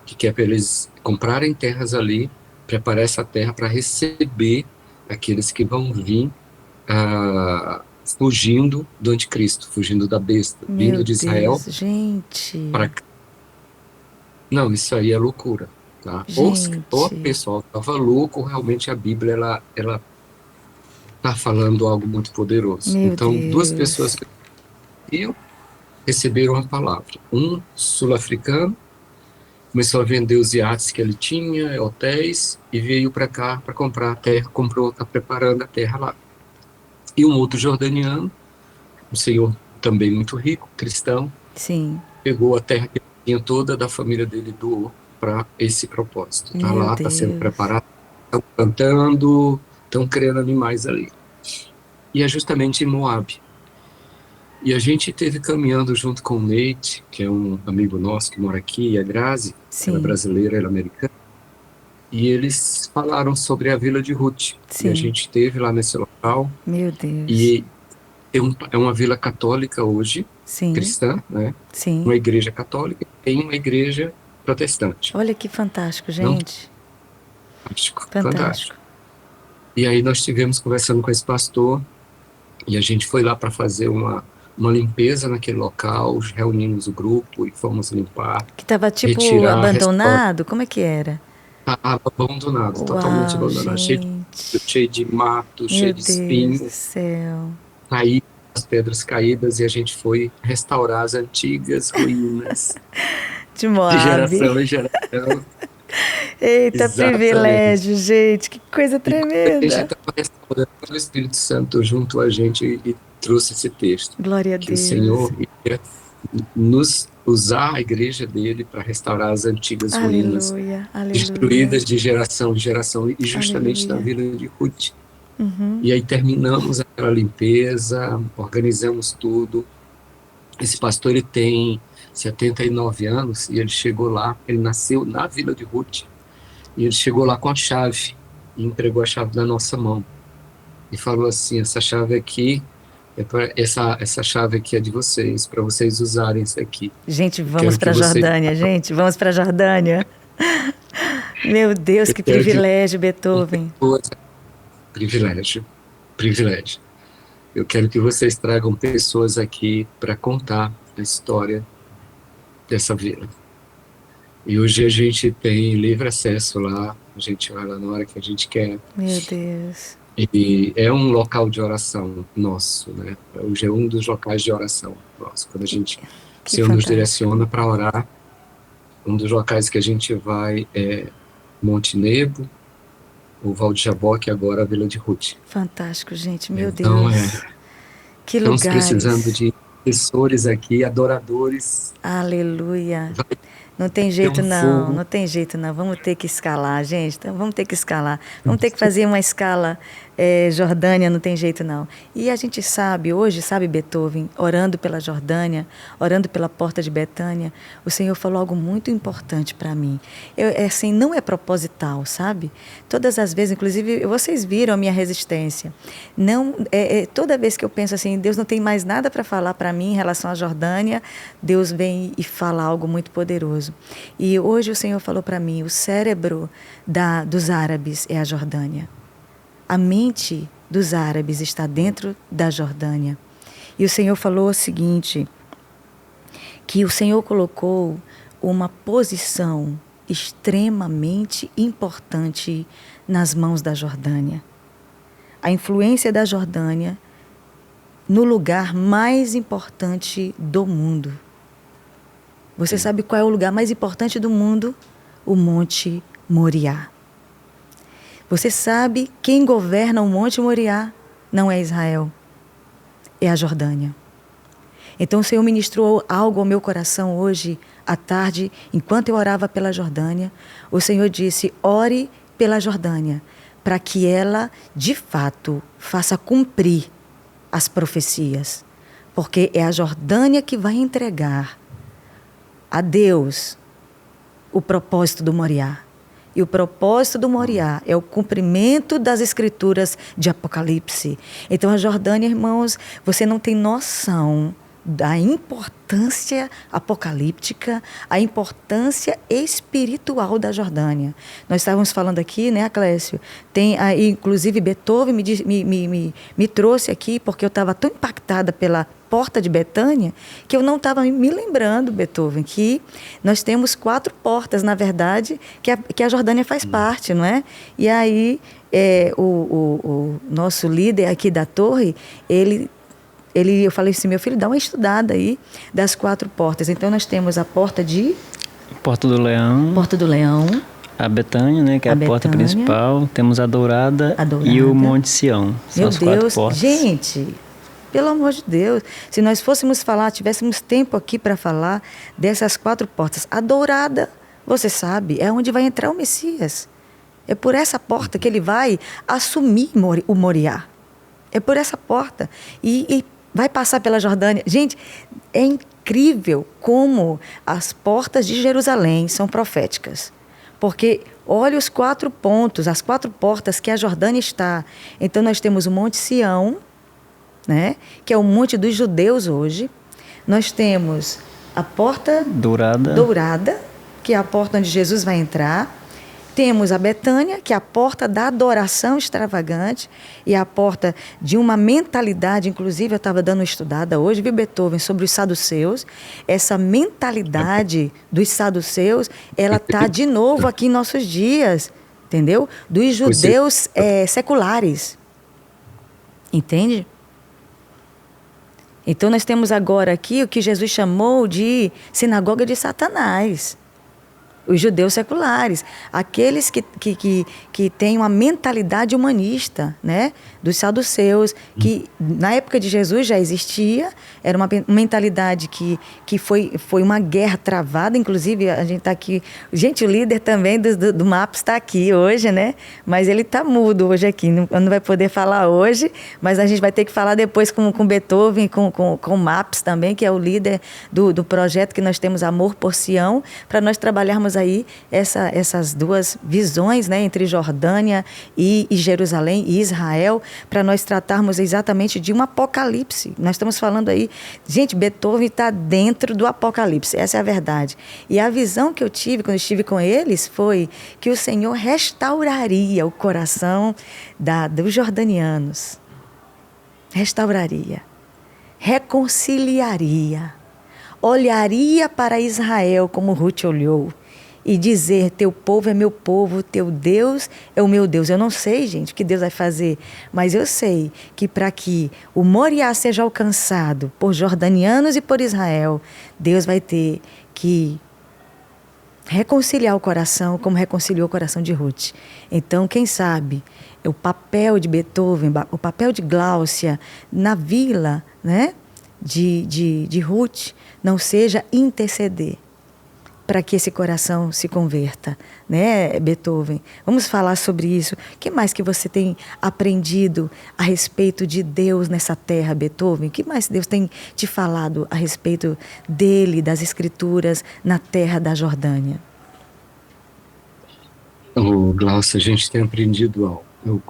B: que é para eles comprarem terras ali, preparar essa terra para receber aqueles que vão vir fugindo do anticristo, fugindo da besta,
A: Meu
B: vindo de Israel
A: Deus, gente.
B: para. Não, isso aí é loucura, tá? Ou o
A: Gente.
B: pessoal estava louco, realmente a Bíblia ela está falando algo muito poderoso.
A: Meu
B: Então, duas pessoas
A: Deus.
B: que receberam a palavra. Um sul-africano começou a vender os iates que ele tinha, hotéis, e veio para cá para comprar a terra, comprou, está preparando a terra lá. E um outro jordaniano, um senhor também muito rico, cristão,
A: Sim.
B: pegou a terra que ele tinha toda da família dele, doou para esse propósito. Está
A: Meu
B: lá, está sendo
A: Deus.
B: preparado, estão plantando, estão criando animais ali. E é justamente em Moab. E a gente esteve caminhando junto com o Nate, que é um amigo nosso que mora aqui, e a Grazi, ela é
A: Sim,
B: brasileira, ela é americana, e eles falaram sobre a Vila de Ruth. E a
A: sim.
B: gente esteve lá nesse local,
A: Meu Deus.
B: e é uma vila católica hoje,
A: Sim,
B: cristã, né?
A: sim.
B: Uma igreja católica, e tem uma igreja protestante.
A: Olha que fantástico,
B: Não,
A: gente.
B: fantástico,
A: Fantástico.
B: fantástico. E aí nós estivemos conversando com esse pastor, e a gente foi lá para fazer uma limpeza naquele local, reunimos o grupo e fomos limpar,
A: Que estava tipo
B: retirar, restaurar.
A: abandonado? Como é que era?
B: Estava abandonado, totalmente
A: Uau,
B: abandonado,
A: gente.
B: cheio de mato, cheio
A: Meu
B: de
A: Deus do
B: espinho,
A: céu.
B: caídas, as pedras caídas, e a gente foi restaurar as antigas ruínas
A: De
B: de
A: Moabe.
B: geração em geração.
A: Eita,
B: Exatamente.
A: privilégio, gente. Que coisa
B: E quando a gente
A: tremenda.
B: estava restaurando, o Espírito Santo junto a gente e trouxe esse texto,
A: Glória a
B: que o
A: Deus.
B: Senhor ia nos usar a igreja dele para restaurar as antigas ruínas
A: Aleluia, aleluia,
B: destruídas de geração em geração, e justamente na
A: aleluia.
B: Vila de Ruth.
A: Uhum.
B: E aí terminamos aquela limpeza, organizamos tudo. Esse pastor, ele tem 79 anos e ele chegou lá, ele nasceu na Vila de Ruth, e ele chegou lá com a chave. e entregou a chave na nossa mão. E falou assim, essa chave aqui, essa chave aqui é de vocês, para vocês usarem isso aqui.
A: Gente,
B: Eu
A: vamos
B: quero que
A: para a
B: vocês...
A: Jordânia, gente, vamos para a Jordânia. Meu Deus,
B: Eu
A: que
B: quero que
A: privilégio, Beethoven.
B: privilégio, privilégio. Eu quero que vocês tragam pessoas aqui para contar a história dessa vila. E hoje a gente tem livre acesso lá, a gente vai lá na hora que a gente quer.
A: Meu Deus.
B: E é um local de oração nosso, né? Hoje é um dos locais de oração nosso. Quando a gente, o
A: Que
B: Senhor nos
A: fantástico.
B: direciona para orar, um dos locais que a gente vai é Monte Nebo, o Val de Jaboque, agora a Vila de Ruth.
A: Fantástico, gente, meu
B: Então,
A: Deus. Que
B: estamos precisando
A: lugares.
B: de intercessores aqui, adoradores.
A: Aleluia.
B: Vai
A: Não tem
B: ter
A: jeito
B: um
A: não,
B: fogo.
A: não tem jeito não. Vamos ter que escalar, gente. Então, vamos ter que escalar. Vamos ter que fazer uma escala Jordânia, não tem jeito não. E a gente sabe, hoje, sabe, Beethoven, orando pela Jordânia, orando pela porta de Betânia, o Senhor falou algo muito importante para mim. Assim, não é proposital, sabe? Todas as vezes, inclusive, vocês viram a minha resistência. Não, toda vez que eu penso assim, Deus não tem mais nada para falar para mim em relação à Jordânia, Deus vem e fala algo muito poderoso. E hoje o Senhor falou para mim, o cérebro dos árabes é a Jordânia. A mente dos árabes está dentro da Jordânia. E o Senhor falou o seguinte, que o Senhor colocou uma posição extremamente importante nas mãos da Jordânia. A influência da Jordânia no lugar mais importante do mundo. Você sabe qual é o lugar mais importante do mundo? O Monte Moriá. Você sabe quem governa o Monte Moriá? Não é Israel, é a Jordânia. Então o Senhor ministrou algo ao meu coração hoje à tarde, enquanto eu orava pela Jordânia. O Senhor disse, ore pela Jordânia, para que ela, de fato, faça cumprir as profecias. Porque é a Jordânia que vai entregar a Deus o propósito do Moriá. E o propósito do Moriá é o cumprimento das escrituras de Apocalipse. Então a Jordânia, irmãos, você não tem noção da importância apocalíptica, a importância espiritual da Jordânia. Nós estávamos falando aqui, né, Clécio? Tem aí, inclusive, Beethoven me trouxe aqui, porque eu estava tão impactada pela porta de Betânia, que eu não estava me lembrando, Beethoven, que nós temos 4 portas, na verdade, que a Jordânia faz parte, não é? E aí, o nosso líder aqui da torre, eu falei assim, meu filho, dá uma estudada aí das 4 portas. Então, nós temos a porta de...
C: Porta do Leão.
A: Porta do Leão.
C: A Betânia, né, que é a porta principal. Temos a Dourada e o Monte Sião. São
A: meu
C: as 4
A: Deus,
C: portas.
A: gente, pelo amor de Deus, se nós fôssemos falar, tivéssemos tempo aqui para falar dessas 4 portas. A Dourada, você sabe, é onde vai entrar o Messias. É por essa porta que ele vai assumir o Moriá. É por essa porta. E vai passar pela Jordânia. Gente, é incrível como as portas de Jerusalém são proféticas. Porque olha os 4 pontos, as 4 portas que a Jordânia está. Então nós temos o Monte Sião, né, que é o monte dos judeus hoje. Nós temos a porta dourada, que é a porta onde Jesus vai entrar. Temos a Betânia, que é a porta da adoração extravagante e a porta de uma mentalidade, inclusive eu estava dando uma estudada hoje, viu, Beethoven, sobre os saduceus. Essa mentalidade dos saduceus, ela está de novo aqui em nossos dias, entendeu? Dos judeus seculares. Entende? Então nós temos agora aqui o que Jesus chamou de sinagoga de Satanás. Os judeus seculares, aqueles que têm uma mentalidade humanista, né? Dos saduceus, que na época de Jesus já existia, era uma mentalidade que foi uma guerra travada, inclusive a gente está aqui, gente, o líder também do MAPS está aqui hoje, né? Mas ele está mudo hoje aqui, não vai poder falar hoje, mas a gente vai ter que falar depois com Beethoven, com o MAPS também, que é o líder do projeto que nós temos, Amor por Sião, para nós trabalharmos aí essas duas visões, né, entre Jordânia e Jerusalém e Israel, para nós tratarmos exatamente de um apocalipse. Nós estamos falando aí, gente, Beethoven está dentro do apocalipse, essa é a verdade. E a visão que eu tive quando estive com eles foi que o Senhor restauraria o coração dos jordanianos. Restauraria, reconciliaria, olharia para Israel como Ruth olhou e dizer: teu povo é meu povo, teu Deus é o meu Deus. Eu não sei, gente, o que Deus vai fazer, mas eu sei que para que o Moriá seja alcançado por jordanianos e por Israel, Deus vai ter que reconciliar o coração como reconciliou o coração de Ruth. Então, quem sabe, o papel de Beethoven, o papel de Gláucia na vila, né, de Ruth, não seja interceder para que esse coração se converta, né, Beethoven? Vamos falar sobre isso. O que mais que você tem aprendido a respeito de Deus nessa terra, Beethoven? O que mais Deus tem te falado a respeito dele, das Escrituras, na terra da Jordânia?
B: Glaucia, a gente tem aprendido algo.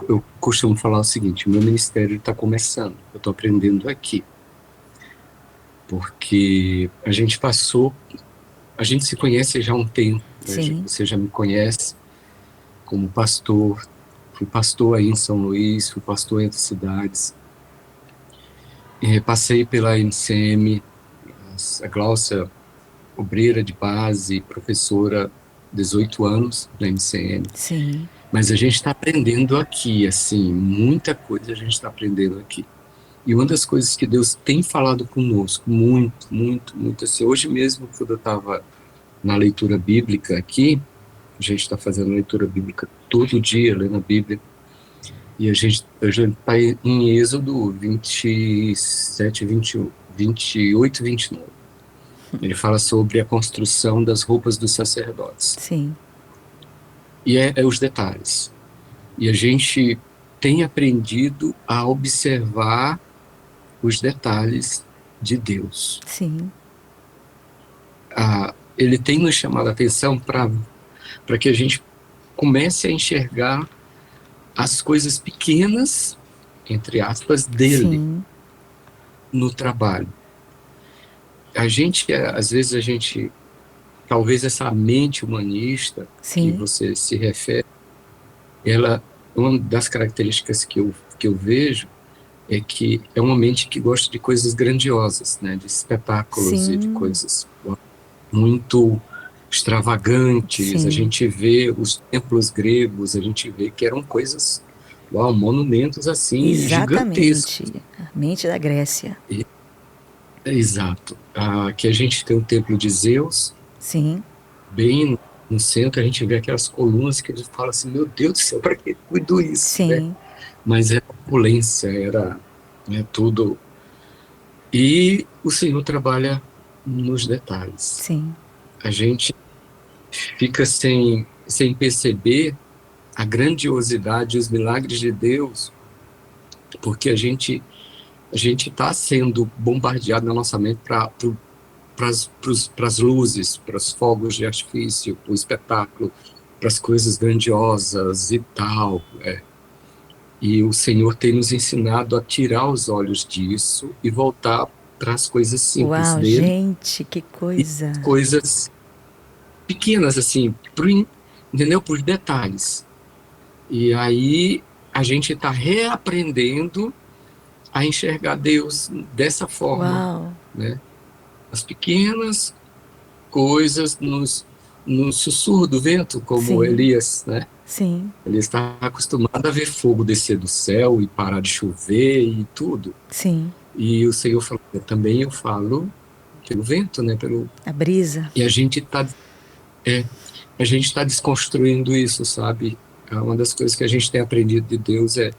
B: Eu costumo falar o seguinte: o meu ministério está começando, eu estou aprendendo aqui. Porque a gente se conhece já há um tempo, né? Você já me conhece como pastor, fui pastor aí em São Luís, fui pastor em outras cidades, passei pela MCM, a Gláucia, obreira de base, professora, 18 anos na MCM.
A: Sim.
B: Mas a gente está aprendendo aqui, assim, muita coisa a gente está aprendendo aqui. E uma das coisas que Deus tem falado conosco, muito, muito, muito, assim, hoje mesmo, quando eu estava na leitura bíblica aqui, a gente está fazendo leitura bíblica todo dia, lendo a Bíblia, e a gente está em Êxodo 27, 21, 28 e 29. Ele fala sobre a construção das roupas dos sacerdotes.
A: Sim.
B: E é os detalhes. E a gente tem aprendido a observar os detalhes de Deus.
A: Sim.
B: Ele tem nos chamado a atenção para que a gente comece a enxergar as coisas pequenas, entre aspas, dele. Sim. No trabalho. Às vezes talvez essa mente humanista, sim, que você se refere, uma das características que eu vejo é que é uma mente que gosta de coisas grandiosas, né, de espetáculos, sim, e de coisas muito extravagantes. Sim. A gente vê os templos gregos, a gente vê que eram coisas, monumentos assim,
A: exatamente,
B: gigantescos.
A: A mente da Grécia.
B: Exato. Aqui a gente tem o templo de Zeus. Sim. Bem no centro, a gente vê aquelas colunas que a gente fala assim: meu Deus do céu, para que cuidou isso? Sim. Né? Mas era opulência, era tudo. E o Senhor trabalha nos detalhes. Sim. A gente fica sem perceber a grandiosidade e os milagres de Deus, porque a gente está sendo bombardeado na nossa mente para as luzes, para os fogos de artifício, para o espetáculo, para as coisas grandiosas e tal. E o Senhor tem nos ensinado a tirar os olhos disso e voltar para as coisas simples dele.
A: Gente, que coisa!
B: Coisas pequenas, assim, entendeu? Por detalhes. E aí a gente está reaprendendo a enxergar Deus dessa forma. Uau. Né? As pequenas coisas no sussurro do vento, como sim, Elias, né?
A: Sim.
B: Ele está acostumado a ver fogo descer do céu e parar de chover e tudo.
A: Sim.
B: E o Senhor falou: também eu falo pelo vento, né?
A: A brisa.
B: E a gente está desconstruindo isso, sabe? Uma das coisas que a gente tem aprendido de Deus é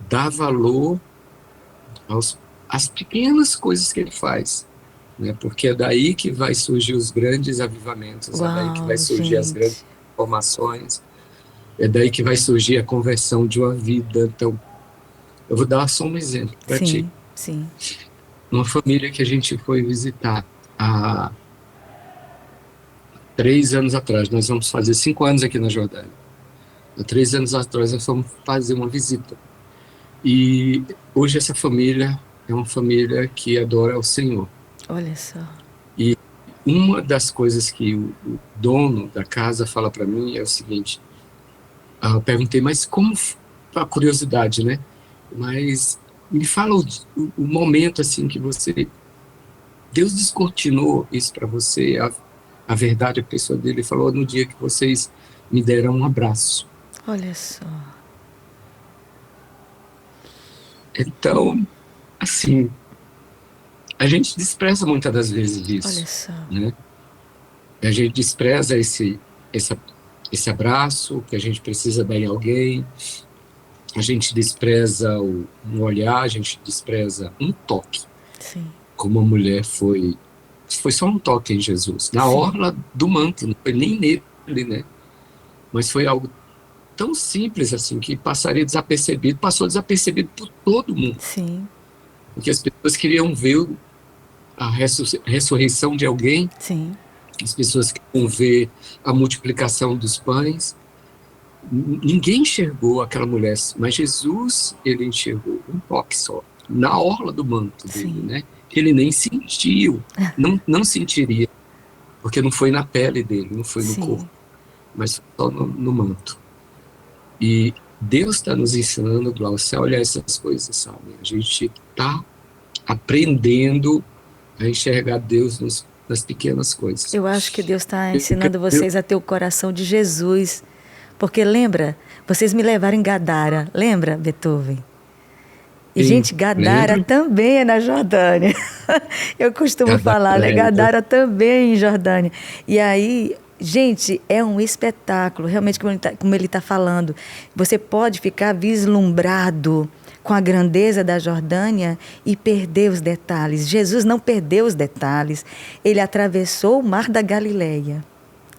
B: dar valor às pequenas coisas que Ele faz. Né? Porque é daí que vai surgir os grandes avivamentos,
A: uau,
B: é daí que vai surgir as grandes transformações, é daí que vai surgir a conversão de uma vida. Então, eu vou dar só um exemplo para ti.
A: Sim.
B: Uma família que a gente foi visitar, 3 anos atrás, nós vamos fazer 5 anos aqui na Jordânia. Há 3 anos atrás nós fomos fazer uma visita. E hoje essa família é uma família que adora ao Senhor.
A: Olha só.
B: E uma das coisas que o dono da casa fala para mim é o seguinte, eu perguntei, mas como, a curiosidade, né? Mas me fala o momento assim que Deus descortinou isso para você, a verdade, a pessoa dele falou no dia que vocês me deram um abraço.
A: Olha só.
B: Então, assim, a gente despreza muitas das vezes isso.
A: Olha só.
B: Né? A gente despreza esse abraço que a gente precisa dar em alguém, a gente despreza um olhar, a gente despreza um toque.
A: Sim.
B: Como a mulher foi só um toque em Jesus, na orla do manto, não foi nem nele, né? Mas foi algo tão simples assim, que passaria desapercebido, passou desapercebido por todo mundo.
A: Sim.
B: Porque as pessoas queriam ver a ressurreição de alguém.
A: Sim.
B: As pessoas queriam ver a multiplicação dos pães. Ninguém enxergou aquela mulher, mas Jesus, ele enxergou um toque só, na orla do manto dele, né? Ele nem sentiu, não sentiria, porque não foi na pele dele, não foi no corpo, mas só no manto. E Deus está nos ensinando, Glaucia, a olhar essas coisas, sabe? A gente está aprendendo a enxergar Deus nas pequenas coisas.
A: Eu acho que Deus está ensinando vocês a ter o coração de Jesus. Porque lembra, vocês me levaram em Gadara, lembra, Beethoven? E, gente, Gadara também é na Jordânia. Eu costumo falar, né? Gadara também é em Jordânia. E aí, gente, é um espetáculo, realmente, como ele está falando. Você pode ficar vislumbrado com a grandeza da Jordânia e perder os detalhes. Jesus não perdeu os detalhes. Ele atravessou o mar da Galileia.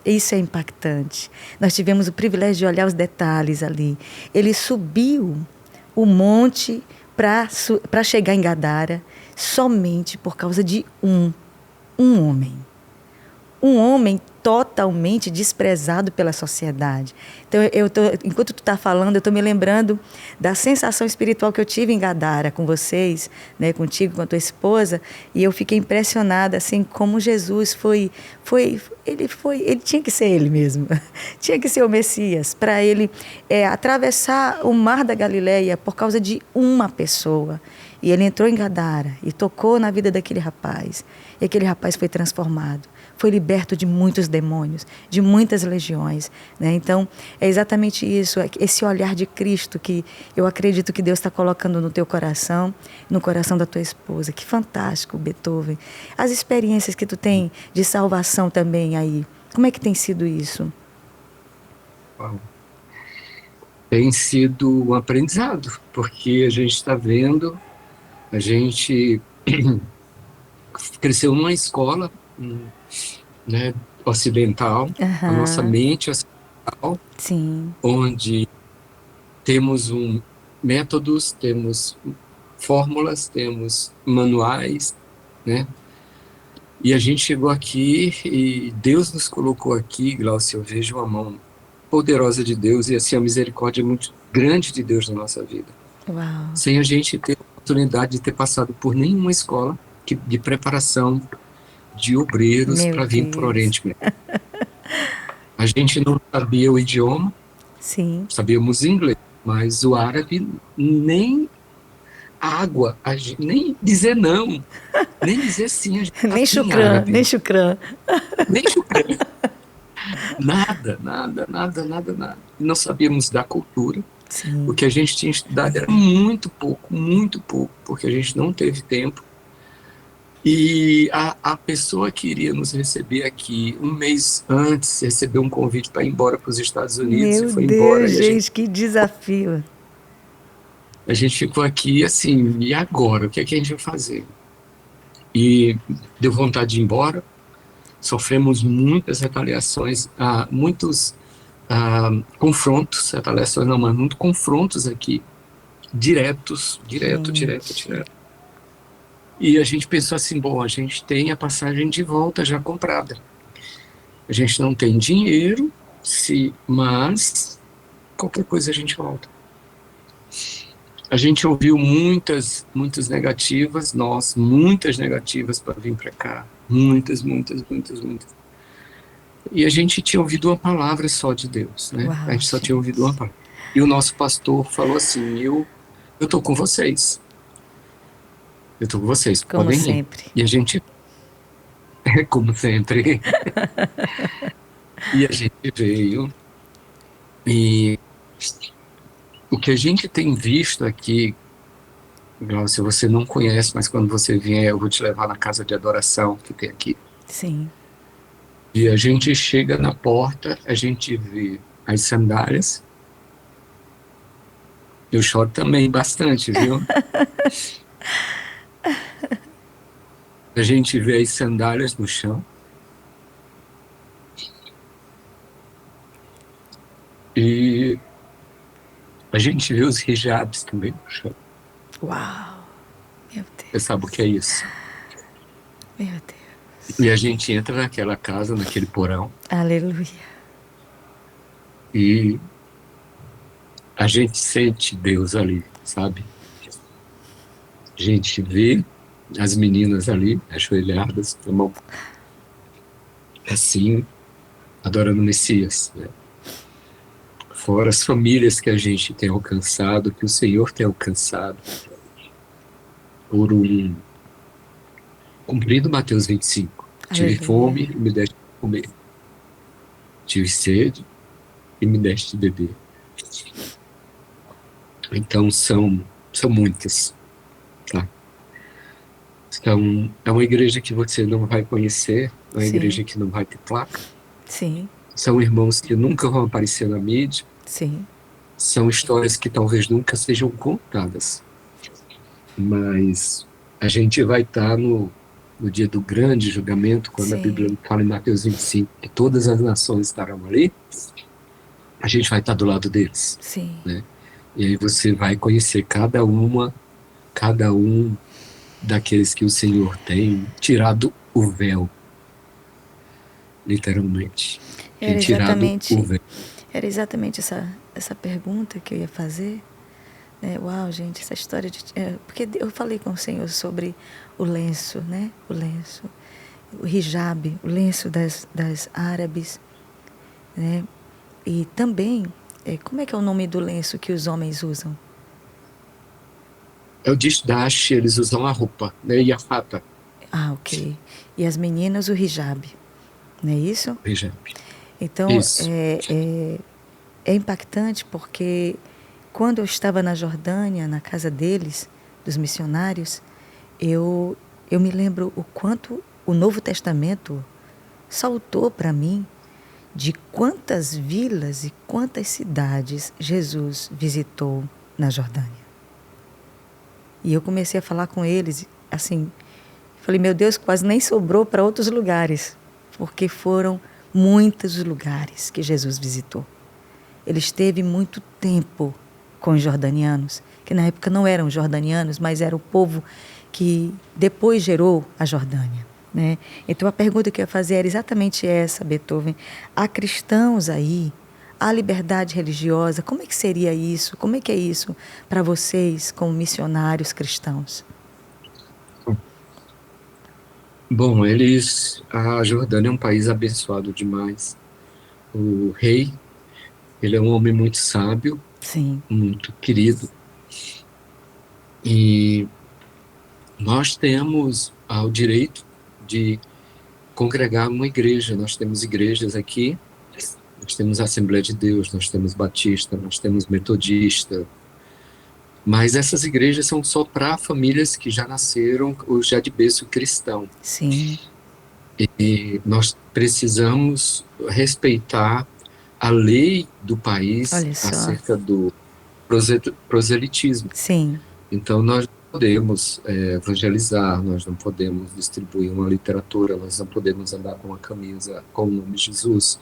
A: Isso é impactante. Nós tivemos o privilégio de olhar os detalhes ali. Ele subiu o monte para chegar em Gadara somente por causa de um homem. Um homem totalmente desprezado pela sociedade. Então, enquanto tu está falando, eu estou me lembrando da sensação espiritual que eu tive em Gadara com vocês, né, contigo, com a tua esposa, e eu fiquei impressionada, assim, como Jesus ele tinha que ser ele mesmo, tinha que ser o Messias, para ele atravessar o mar da Galileia por causa de uma pessoa. E ele entrou em Gadara e tocou na vida daquele rapaz. E aquele rapaz foi transformado, foi liberto de muitos demônios, de muitas legiões, né? Então, é exatamente isso, esse olhar de Cristo que eu acredito que Deus está colocando no teu coração, no coração da tua esposa. Que fantástico, Beethoven. As experiências que tu tem de salvação também aí, como é que tem sido isso?
B: Tem sido um aprendizado, porque a gente está vendo, a gente cresceu numa escola, né, ocidental, a nossa mente ocidental, onde temos métodos, temos fórmulas, temos manuais, né? E a gente chegou aqui e Deus nos colocou aqui, Glaucia, eu vejo a mão poderosa de Deus e assim a misericórdia muito grande de Deus na nossa vida.
A: Uau.
B: Sem a gente ter a oportunidade de ter passado por nenhuma escola de preparação de obreiros para vir para o Oriente Médio. A gente não sabia o idioma, sabíamos inglês, mas o árabe nem água, nem dizer não, nem dizer sim. A gente
A: nem chucrã, nem chucrã.
B: Nem chucrã. Nada. E não sabíamos da cultura. O que a gente tinha estudado era muito pouco, porque a gente não teve tempo. E a pessoa que iria nos receber aqui, um mês antes, recebeu um convite para ir embora para os Estados Unidos e foi embora.
A: Meu Deus, gente, que desafio.
B: A gente ficou aqui assim, e agora? O que é que a gente vai fazer? E deu vontade de ir embora. Sofremos muitas retaliações, muitos confrontos, retaliações não, mas muitos confrontos aqui, direto. E a gente pensou assim, bom, a gente tem a passagem de volta já comprada. A gente não tem dinheiro, mas qualquer coisa a gente volta. A gente ouviu muitas negativas, muitas negativas para vir para cá. Muitas. E a gente tinha ouvido uma palavra só de Deus, né?
A: Uau,
B: a gente só tinha ouvido uma palavra. E o nosso pastor falou assim, eu tô com vocês. Eu tô com vocês,
A: como
B: podem
A: sempre.
B: ir. E a gente... como sempre. E a gente veio. E o que a gente tem visto aqui, se você não conhece, mas quando você vier, eu vou te levar na casa de adoração que tem aqui.
A: Sim.
B: E a gente chega na porta, a gente vê as sandálias. Eu choro também bastante, viu? A gente vê as sandálias no chão. E a gente vê os hijabs também no chão.
A: Uau! Meu Deus.
B: Você sabe o que é isso?
A: Meu Deus.
B: E a gente entra naquela casa, naquele porão.
A: Aleluia.
B: E a gente sente Deus ali, sabe? A gente vê as meninas ali, ajoelhadas, assim, adorando o Messias, né? Fora as famílias que a gente tem alcançado, que o Senhor tem alcançado, cumprindo Mateus 25. Tive fome e me deste de comer. Tive sede e me deste de beber. Então são muitas, tá? Então, é uma igreja que você não vai conhecer, é uma igreja que não vai ter placa.
A: Sim.
B: São irmãos que nunca vão aparecer na mídia.
A: Sim.
B: São histórias que talvez nunca sejam contadas. Mas a gente vai estar no dia do grande julgamento, quando a Bíblia fala em Mateus 25, que todas as nações estarão ali, a gente vai estar do lado deles.
A: Sim.
B: Né? E aí você vai conhecer cada um daqueles que o Senhor tem tirado o véu, literalmente.
A: Era exatamente essa pergunta que eu ia fazer. Uau, gente, essa história de... porque eu falei com o Senhor sobre o lenço, né? O lenço, o hijab, o lenço das árabes, né? E também, como é que é o nome do lenço que os homens usam?
B: É o disdash, eles usam a roupa, né? E a fata.
A: Ah, ok. E as meninas o hijab, não é isso?
B: Hijab.
A: Então, é impactante porque quando eu estava na Jordânia, na casa deles, dos missionários, eu me lembro o quanto o Novo Testamento saltou para mim de quantas vilas e quantas cidades Jesus visitou na Jordânia. E eu comecei a falar com eles, assim, falei, meu Deus, quase nem sobrou para outros lugares, porque foram muitos lugares que Jesus visitou. Ele esteve muito tempo com os jordanianos, que na época não eram jordanianos, mas era o povo que depois gerou a Jordânia, né? Então a pergunta que eu ia fazer era exatamente essa, Beethoven. Há cristãos aí, há liberdade religiosa, como é que seria isso? Como é que é isso para vocês como missionários cristãos?
B: Bom, a Jordânia é um país abençoado demais. O rei, ele é um homem muito sábio,
A: sim,
B: muito querido. E nós temos o direito de congregar uma igreja. Nós temos igrejas aqui, nós temos a Assembleia de Deus, nós temos Batista, nós temos Metodista. Mas essas igrejas são só para famílias que já nasceram ou já de berço cristão.
A: Sim.
B: E nós precisamos respeitar a lei do país acerca do proselitismo.
A: Sim.
B: Então nós não podemos evangelizar, nós não podemos distribuir uma literatura, nós não podemos andar com uma camisa com o nome de Jesus,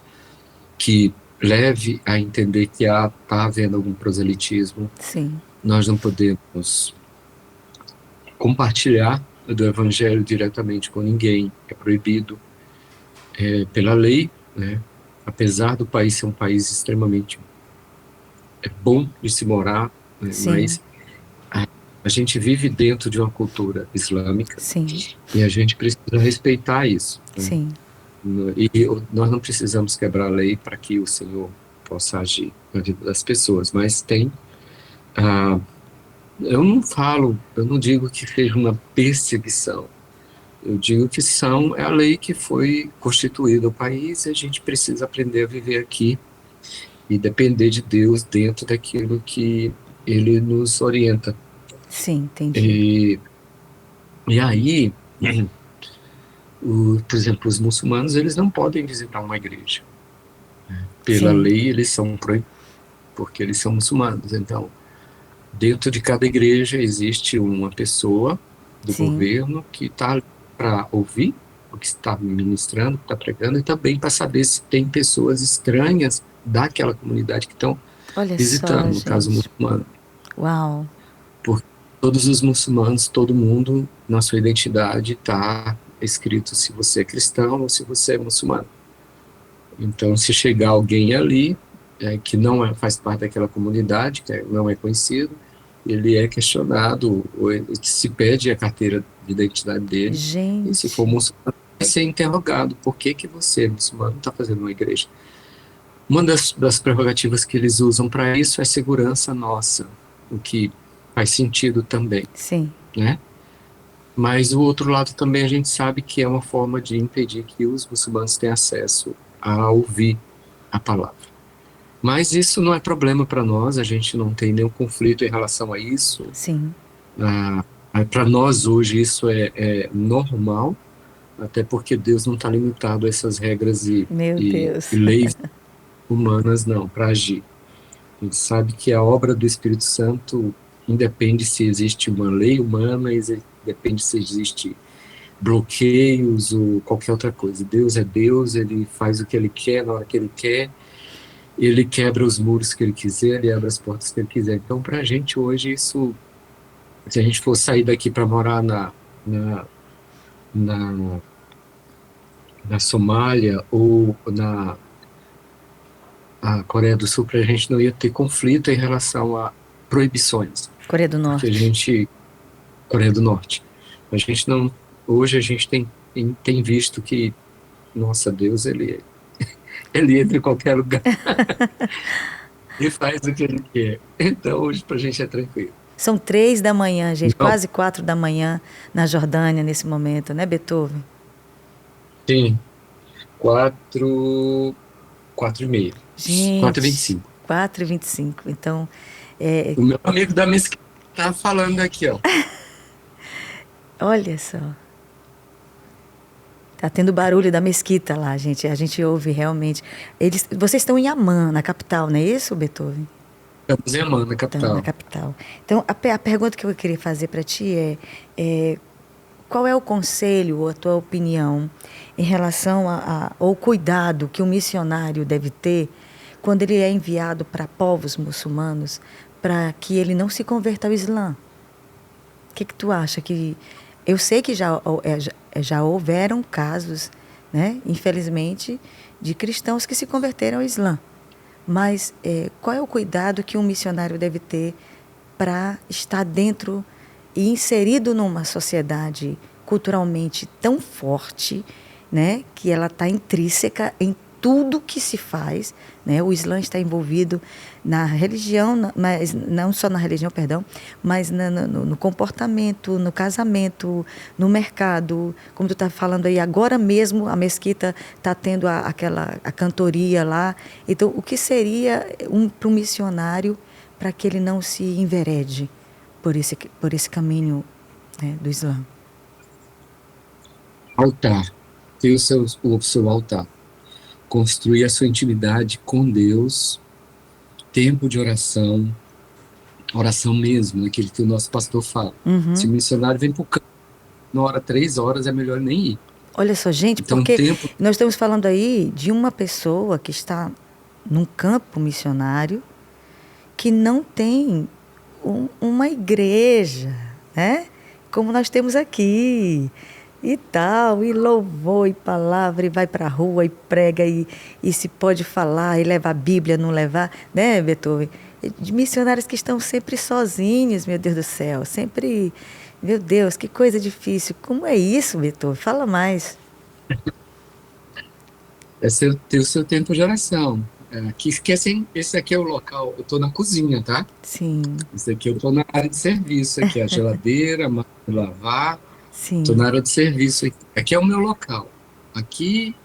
B: que leve a entender que está havendo algum proselitismo.
A: Sim.
B: Nós não podemos compartilhar do evangelho diretamente com ninguém, é proibido pela lei, né? Apesar do país ser um país extremamente bom de se morar, né? Mas a gente vive dentro de uma cultura islâmica.
A: Sim.
B: E a gente precisa respeitar isso. Né?
A: Sim.
B: E nós não precisamos quebrar a lei para que o Senhor possa agir na vida das pessoas, mas tem... eu não digo que seja uma perseguição, eu digo que é a lei que foi constituída o país e a gente precisa aprender a viver aqui e depender de Deus dentro daquilo que Ele nos orienta.
A: Sim, entendi.
B: E aí, por exemplo, os muçulmanos, eles não podem visitar uma igreja. Pela lei, eles são proibidos, porque eles são muçulmanos. Então, dentro de cada igreja existe uma pessoa do governo que está para ouvir o que está ministrando, que está pregando, e também para saber se tem pessoas estranhas daquela comunidade que estão visitando, no caso muçulmano.
A: Uau!
B: Porque todos os muçulmanos, todo mundo, na sua identidade está escrito se você é cristão ou se você é muçulmano. Então, se chegar alguém ali que não faz parte daquela comunidade, que não é conhecido, ele é questionado, ou se pede a carteira de identidade dele.
A: Gente.
B: E se for muçulmano, vai ser interrogado. Por que você, muçulmano, está fazendo uma igreja? Uma das prerrogativas que eles usam para isso é segurança nossa, o que faz sentido também.
A: Sim.
B: Né? Mas o outro lado também a gente sabe que é uma forma de impedir que os muçulmanos tenham acesso a ouvir a palavra. Mas isso não é problema para nós, a gente não tem nenhum conflito em relação a isso.
A: Sim.
B: Para nós hoje isso é normal, até porque Deus não está limitado a essas regras e leis humanas, não, para agir. A gente sabe que a obra do Espírito Santo independe se existe uma lei humana, depende se existe bloqueios ou qualquer outra coisa. Deus é Deus, Ele faz o que Ele quer, na hora que Ele quer, Ele quebra os muros que Ele quiser, Ele abre as portas que Ele quiser. Então, para a gente hoje, isso, se a gente for sair daqui para morar na Somália ou na Coreia do Sul, para a gente não ia ter conflito em relação a proibições.
A: Coreia do Norte.
B: Coreia do Norte. A gente não... Hoje a gente tem visto que, nossa, Deus, ele entra em qualquer lugar e faz o que Ele quer. Então, hoje pra gente é tranquilo.
A: São 3 da manhã, gente, então, quase 4 da manhã na Jordânia nesse momento, né, Beethoven?
B: Sim, 4h30.
A: Gente,
B: 4h25.
A: 4h25, então...
B: O meu amigo da mesquita tá falando aqui, ó.
A: Olha só. Tá tendo barulho da mesquita lá, gente. A gente ouve realmente. Vocês estão em Amman, na capital, não é isso, Beethoven?
B: Estamos em Amman, na capital.
A: Estamos na capital. Então, a pergunta que eu queria fazer para ti é qual é o conselho ou a tua opinião em relação ao cuidado que um missionário deve ter quando ele é enviado para povos muçulmanos para que ele não se converta ao Islã? O que tu acha? Eu sei que já houveram casos, né, infelizmente, de cristãos que se converteram ao Islã. Mas qual é o cuidado que um missionário deve ter para estar dentro e inserido numa sociedade culturalmente tão forte, né, que ela está intrínseca em tudo que se faz, né? O Islã está envolvido na religião, mas não só na religião, perdão, mas no comportamento, no casamento, no mercado, como tu está falando aí, agora mesmo a mesquita está tendo a cantoria lá. Então, o que seria para um missionário para que ele não se enverede por esse caminho, né, do Islã?
B: Altar. Ter o seu altar. Construir a sua intimidade com Deus, tempo de oração mesmo, aquele que o nosso pastor fala.
A: Uhum.
B: Se o missionário vem para o campo, na hora 3 horas, é melhor nem ir.
A: Olha só, gente, então, porque nós estamos falando aí de uma pessoa que está num campo missionário que não tem uma igreja, né? Como nós temos aqui. e tal, e louvor, e palavra, e vai para a rua, e prega, e se pode falar, e levar a Bíblia, não levar, né, Beethoven? De missionários que estão sempre sozinhos, meu Deus do céu, sempre, meu Deus, que coisa difícil. Como é isso, Beethoven? Fala mais.
B: É ter o seu tempo de oração. Esse aqui é o local, eu estou na cozinha, tá?
A: Sim.
B: Esse aqui eu estou na área de serviço, aqui a geladeira, a máquina de lavar.
A: Sim.
B: Estou na área de serviço aqui. Aqui é o meu local. Aqui,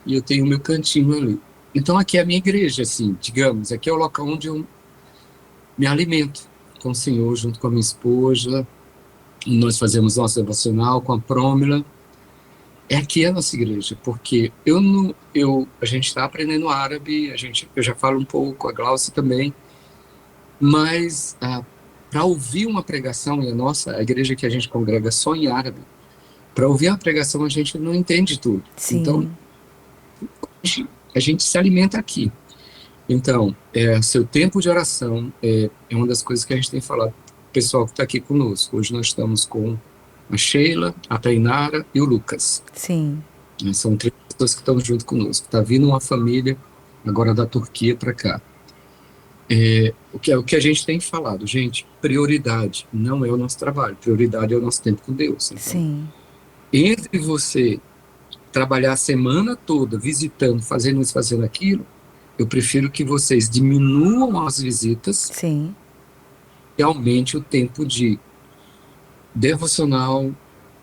B: e eu tenho o meu cantinho ali. Então aqui é a minha igreja, assim, digamos. Aqui é o local onde eu me alimento com o Senhor, junto com a minha esposa. Nós fazemos nosso devocional com a Prômila. É aqui a nossa igreja, porque a gente está aprendendo árabe, eu já falo um pouco, a Glaucia também, mas para ouvir uma pregação, e a igreja que a gente congrega só em árabe, para ouvir a pregação a gente não entende tudo.
A: Sim.
B: Então, a gente se alimenta aqui. Então, seu tempo de oração é uma das coisas que a gente tem falado para o pessoal que está aqui conosco. Hoje nós estamos com a Sheila, a Tainara e o Lucas.
A: Sim.
B: São 3 pessoas que estão junto conosco. Está vindo uma família agora da Turquia para cá. O que a gente tem falado, gente, prioridade não é o nosso trabalho, prioridade é o nosso tempo com Deus. Então,
A: sim.
B: Entre você trabalhar a semana toda visitando, fazendo isso, fazendo aquilo, eu prefiro que vocês diminuam as visitas.
A: Sim.
B: E aumente o tempo de devocional,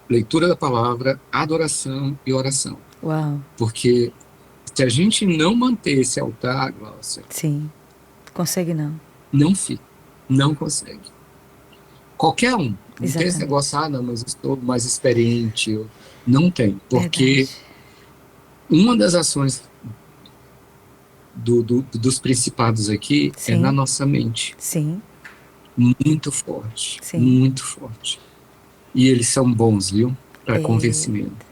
B: leitura da palavra, adoração e oração.
A: Uau.
B: Porque se a gente não manter esse altar, Glaucia...
A: Sim, consegue não.
B: Não fica, não consegue. Qualquer um. Não
A: Exatamente.
B: tem esse negócio, não, mas eu estou mais experiente. Não tem, porque uma das ações dos principados aqui é na nossa mente.
A: Sim.
B: Muito forte, muito forte. E eles são bons, viu? Para convencimento.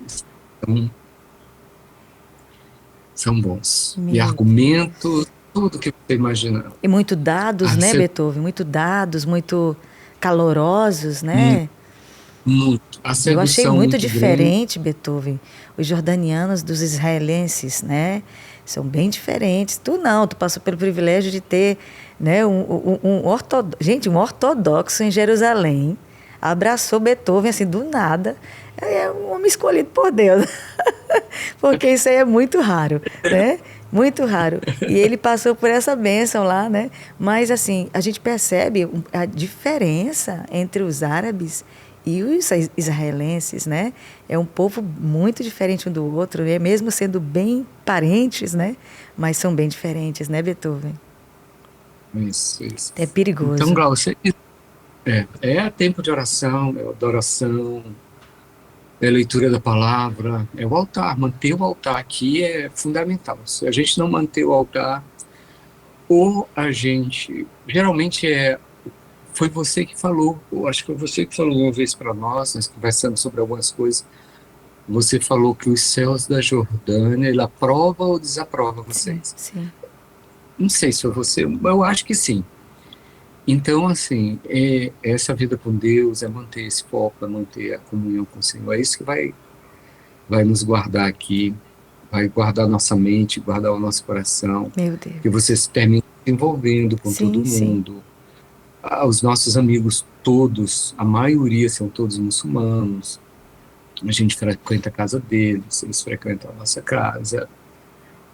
B: São bons. E argumentos, tudo que você imaginar.
A: E muito dados, né, Beethoven? Muito dados, muito calorosos, né?
B: Muito.
A: Eu achei muito diferente, Beethoven, os jordanianos dos israelenses, né? São bem diferentes. Tu passou pelo privilégio de ter, né, um ortodoxo em Jerusalém. Abraçou Beethoven assim do nada. É um homem escolhido por Deus. Porque isso aí é muito raro, né? Muito raro. E ele passou por essa bênção lá, né? Mas assim, a gente percebe a diferença entre os árabes e os israelenses, né? É um povo muito diferente um do outro, né? Mesmo sendo bem parentes, né? Mas são bem diferentes, né, Beethoven?
B: Isso.
A: É perigoso.
B: Então, Glaucia, é tempo de oração, é adoração, é leitura da palavra, é o altar. Manter o altar aqui é fundamental. Se a gente não manter o altar, ou a gente... Geralmente foi você que falou, acho que foi você que falou uma vez para nós conversando sobre algumas coisas. Você falou que os céus da Jordânia, ele aprova ou desaprova vocês.
A: Sim.
B: Não sei se foi você, mas eu acho que sim. Então, assim, essa vida com Deus, é manter esse foco, é manter a comunhão com o Senhor. É isso que vai nos guardar aqui, vai guardar nossa mente, guardar o nosso coração.
A: Meu Deus.
B: Que você se termine se envolvendo com todo mundo. Os nossos amigos todos, a maioria são todos muçulmanos. A gente frequenta a casa deles, eles frequentam a nossa casa.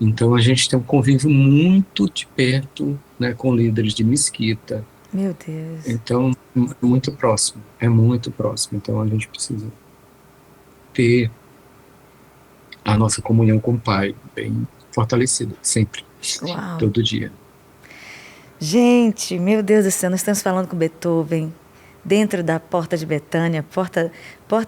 B: Então a gente tem um convívio muito de perto, né, com líderes de mesquita.
A: Meu Deus.
B: Então é muito próximo. Então a gente precisa ter a nossa comunhão com o Pai bem fortalecida, sempre.
A: Uau.
B: Todo dia.
A: Gente, meu Deus do céu, nós estamos falando com Beethoven, dentro da porta de Betânia, porta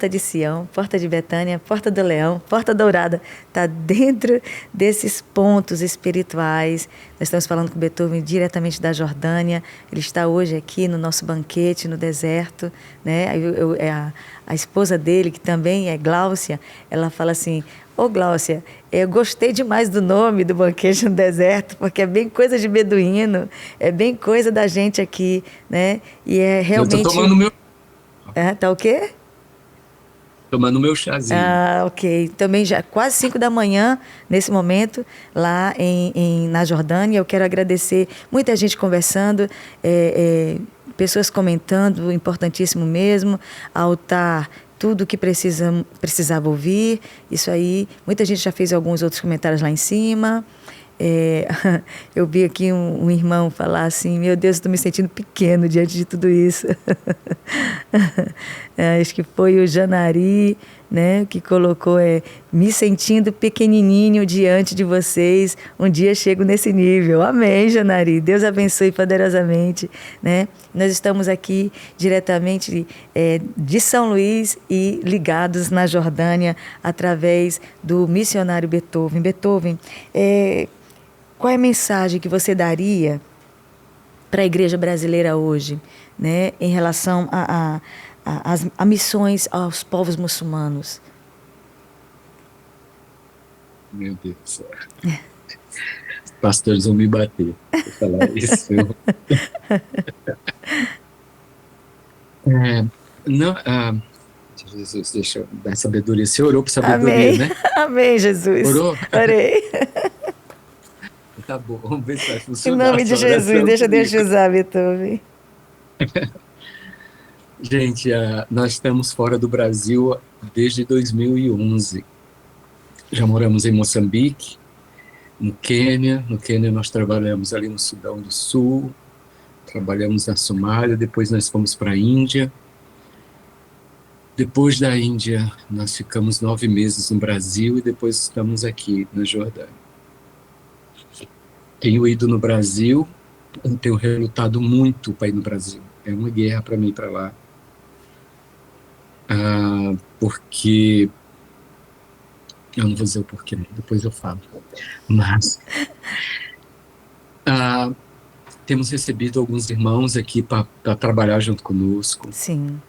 A: de Sião, porta de Betânia, porta do Leão, porta dourada, está dentro desses pontos espirituais. Nós estamos falando com Beethoven diretamente da Jordânia. Ele está hoje aqui no nosso banquete no deserto, né? A esposa dele, que também é Glaucia, ela fala assim: ô Glaucia, eu gostei demais do nome do banquete no deserto, porque é bem coisa de beduíno, é bem coisa da gente aqui, né? E é realmente...
B: Eu tô tomando meu...
A: Tá o quê?
B: Tomando meu chazinho.
A: Ok. Também já quase 5 da manhã, nesse momento, lá na Jordânia. Eu quero agradecer muita gente conversando, pessoas comentando, importantíssimo mesmo. Altar, tudo que precisava ouvir. Isso aí, muita gente já fez alguns outros comentários lá em cima. Eu vi aqui um irmão falar assim: meu Deus, estou me sentindo pequeno diante de tudo isso. Acho que foi o Janari, né, que colocou: me sentindo pequenininho diante de vocês, um dia chego nesse nível. Amém, Janari, Deus abençoe poderosamente, né? Nós estamos aqui diretamente de São Luís e ligados na Jordânia através do missionário Beethoven. Beethoven, qual é a mensagem que você daria para a igreja brasileira hoje, né, em relação a missões aos povos muçulmanos?
B: Meu Deus do céu. Os pastores vão me bater por falar isso. Não, Jesus, deixa eu dar sabedoria. Você orou por sabedoria,
A: Amém.
B: né?
A: Amém, Jesus.
B: Orou?
A: Orei.
B: Tá bom, vamos ver se vai funcionar.
A: Em nome de Jesus, deixa Deus te usar, Beethoven.
B: Gente, nós estamos fora do Brasil desde 2011. Já moramos em Moçambique, no Quênia. No Quênia nós trabalhamos ali no Sudão do Sul, trabalhamos na Somália, depois nós fomos para a Índia. Depois da Índia, nós ficamos 9 meses no Brasil e depois estamos aqui na Jordânia. Tenho ido no Brasil, tenho relutado muito para ir no Brasil. É uma guerra para mim ir para lá. Porque... eu não vou dizer o porquê, depois eu falo. Mas... temos recebido alguns irmãos aqui para trabalhar junto conosco.
A: Sim.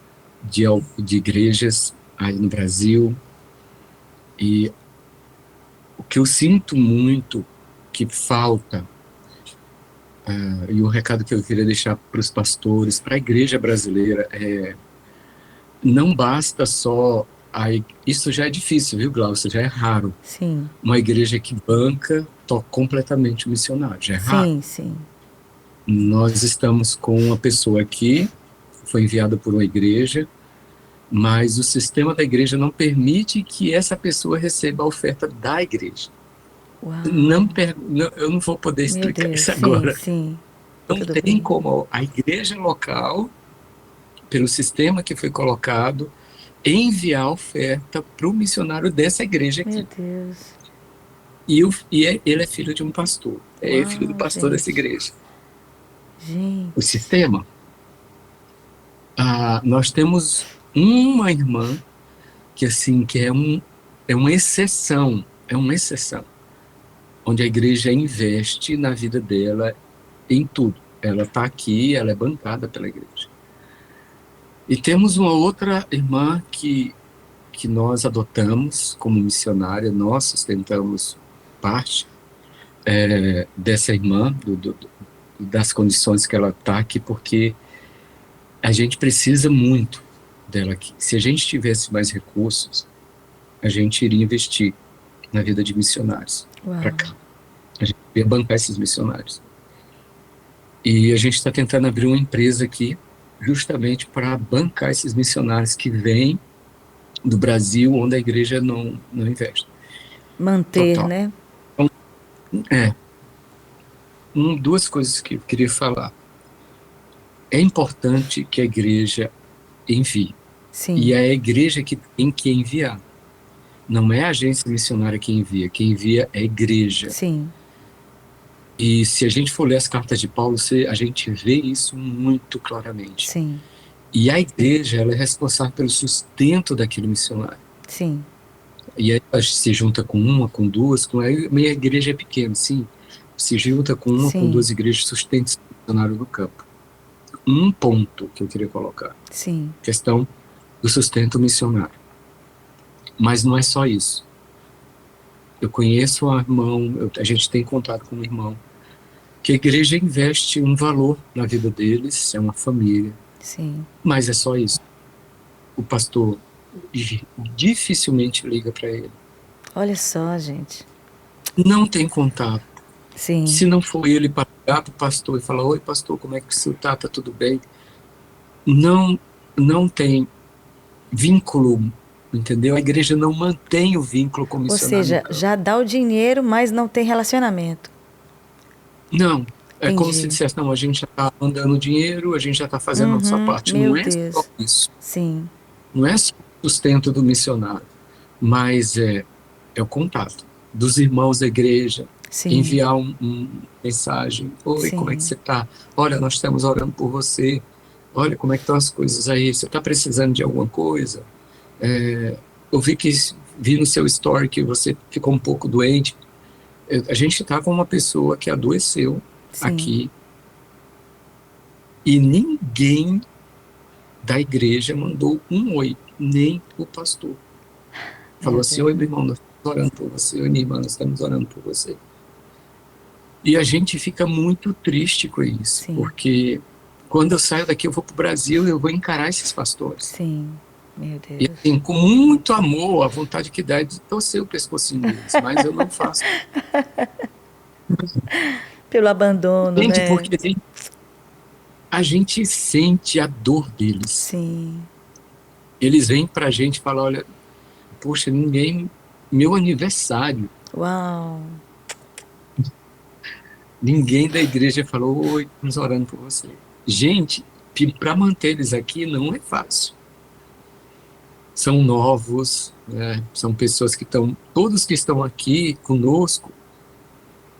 B: De igrejas aí no Brasil. E o que eu sinto muito que falta, e o recado que eu queria deixar para os pastores, para a igreja brasileira, não basta só... isso já é difícil, viu, Glaucia? Já é raro.
A: Sim.
B: Uma igreja que banca completamente o missionário, já é raro.
A: Sim, sim.
B: Nós estamos com uma pessoa aqui, foi enviada por uma igreja, mas o sistema da igreja não permite que essa pessoa receba a oferta da igreja.
A: Uau.
B: Eu não vou poder explicar isso agora.
A: Sim.
B: Não
A: Tudo
B: tem
A: bem.
B: como a igreja local, pelo sistema que foi colocado, enviar a oferta para o missionário dessa igreja aqui.
A: Meu Deus.
B: Ele é filho de um pastor. Ele é filho do pastor dessa igreja.
A: Gente.
B: O sistema. Nós temos uma irmã que assim é uma exceção, onde a igreja investe na vida dela em tudo. Ela está aqui, ela é bancada pela igreja. E temos uma outra irmã que nós adotamos como missionária, nós sustentamos parte dessa irmã, das condições que ela está aqui, porque a gente precisa muito dela aqui. Se a gente tivesse mais recursos, a gente iria investir na vida de missionários para cá. A gente ia bancar esses missionários. E a gente está tentando abrir uma empresa aqui justamente para bancar esses missionários que vêm do Brasil, onde a igreja não investe.
A: Manter, total. Né?
B: Então, duas coisas que eu queria falar. É importante que a igreja envie.
A: Sim.
B: E é a igreja que tem que enviar. Não é a agência missionária que envia. Quem envia é a igreja.
A: Sim.
B: E se a gente for ler as cartas de Paulo, a gente vê isso muito claramente.
A: Sim.
B: E a igreja, ela é responsável pelo sustento daquele missionário.
A: Sim.
B: E aí ela se junta com uma, com duas, minha igreja é pequena, sim. Se junta com uma,
A: sim.
B: com duas igrejas, sustenta esse missionário no campo. Um ponto que eu queria colocar.
A: Sim.
B: Questão do sustento missionário. Mas não é só isso. Eu conheço um irmão, a gente tem contato com um irmão, que a igreja investe um valor na vida deles, é uma família.
A: Sim.
B: Mas é só isso. O pastor e dificilmente liga para ele.
A: Olha só, gente.
B: Não tem contato.
A: Sim.
B: Se não for ele para ligar para o pastor e falar: oi, pastor, como é que você está? Está tudo bem? Não tem vínculo, entendeu? A igreja não mantém o vínculo com o missionário.
A: Ou seja, já dá o dinheiro, mas não tem relacionamento.
B: Não. É como se dissesse: não, a gente já está mandando dinheiro, a gente já está fazendo a nossa parte. Não é só isso.
A: Sim.
B: Não é só o sustento do missionário, mas é o contato dos irmãos da igreja. Sim. Enviar uma mensagem: oi, sim, como é que você está? Olha, nós estamos orando por você. Olha como é que estão as coisas aí. Você está precisando de alguma coisa? Eu vi no seu story que você ficou um pouco doente. A gente está com uma pessoa que adoeceu, sim, aqui, e ninguém da igreja mandou um oi, nem o pastor. Falou assim: oi, meu irmão, nós estamos orando por você. Oi, minha irmã, nós estamos orando por você. E a gente fica muito triste com isso, sim, porque quando eu saio daqui, eu vou para o Brasil e eu vou encarar esses pastores.
A: Sim, meu Deus.
B: E assim, com muito amor, a vontade que dá é de torcer o pescocinho deles, mas eu não faço.
A: Pelo abandono,
B: gente,
A: né?
B: Porque a gente sente a dor deles.
A: Sim.
B: Eles vêm pra gente e falam: olha, poxa, meu aniversário.
A: Uau!
B: Ninguém da igreja falou: oi, estamos orando por você. Gente, para manter eles aqui não é fácil. São novos, né? São pessoas que todos que estão aqui conosco,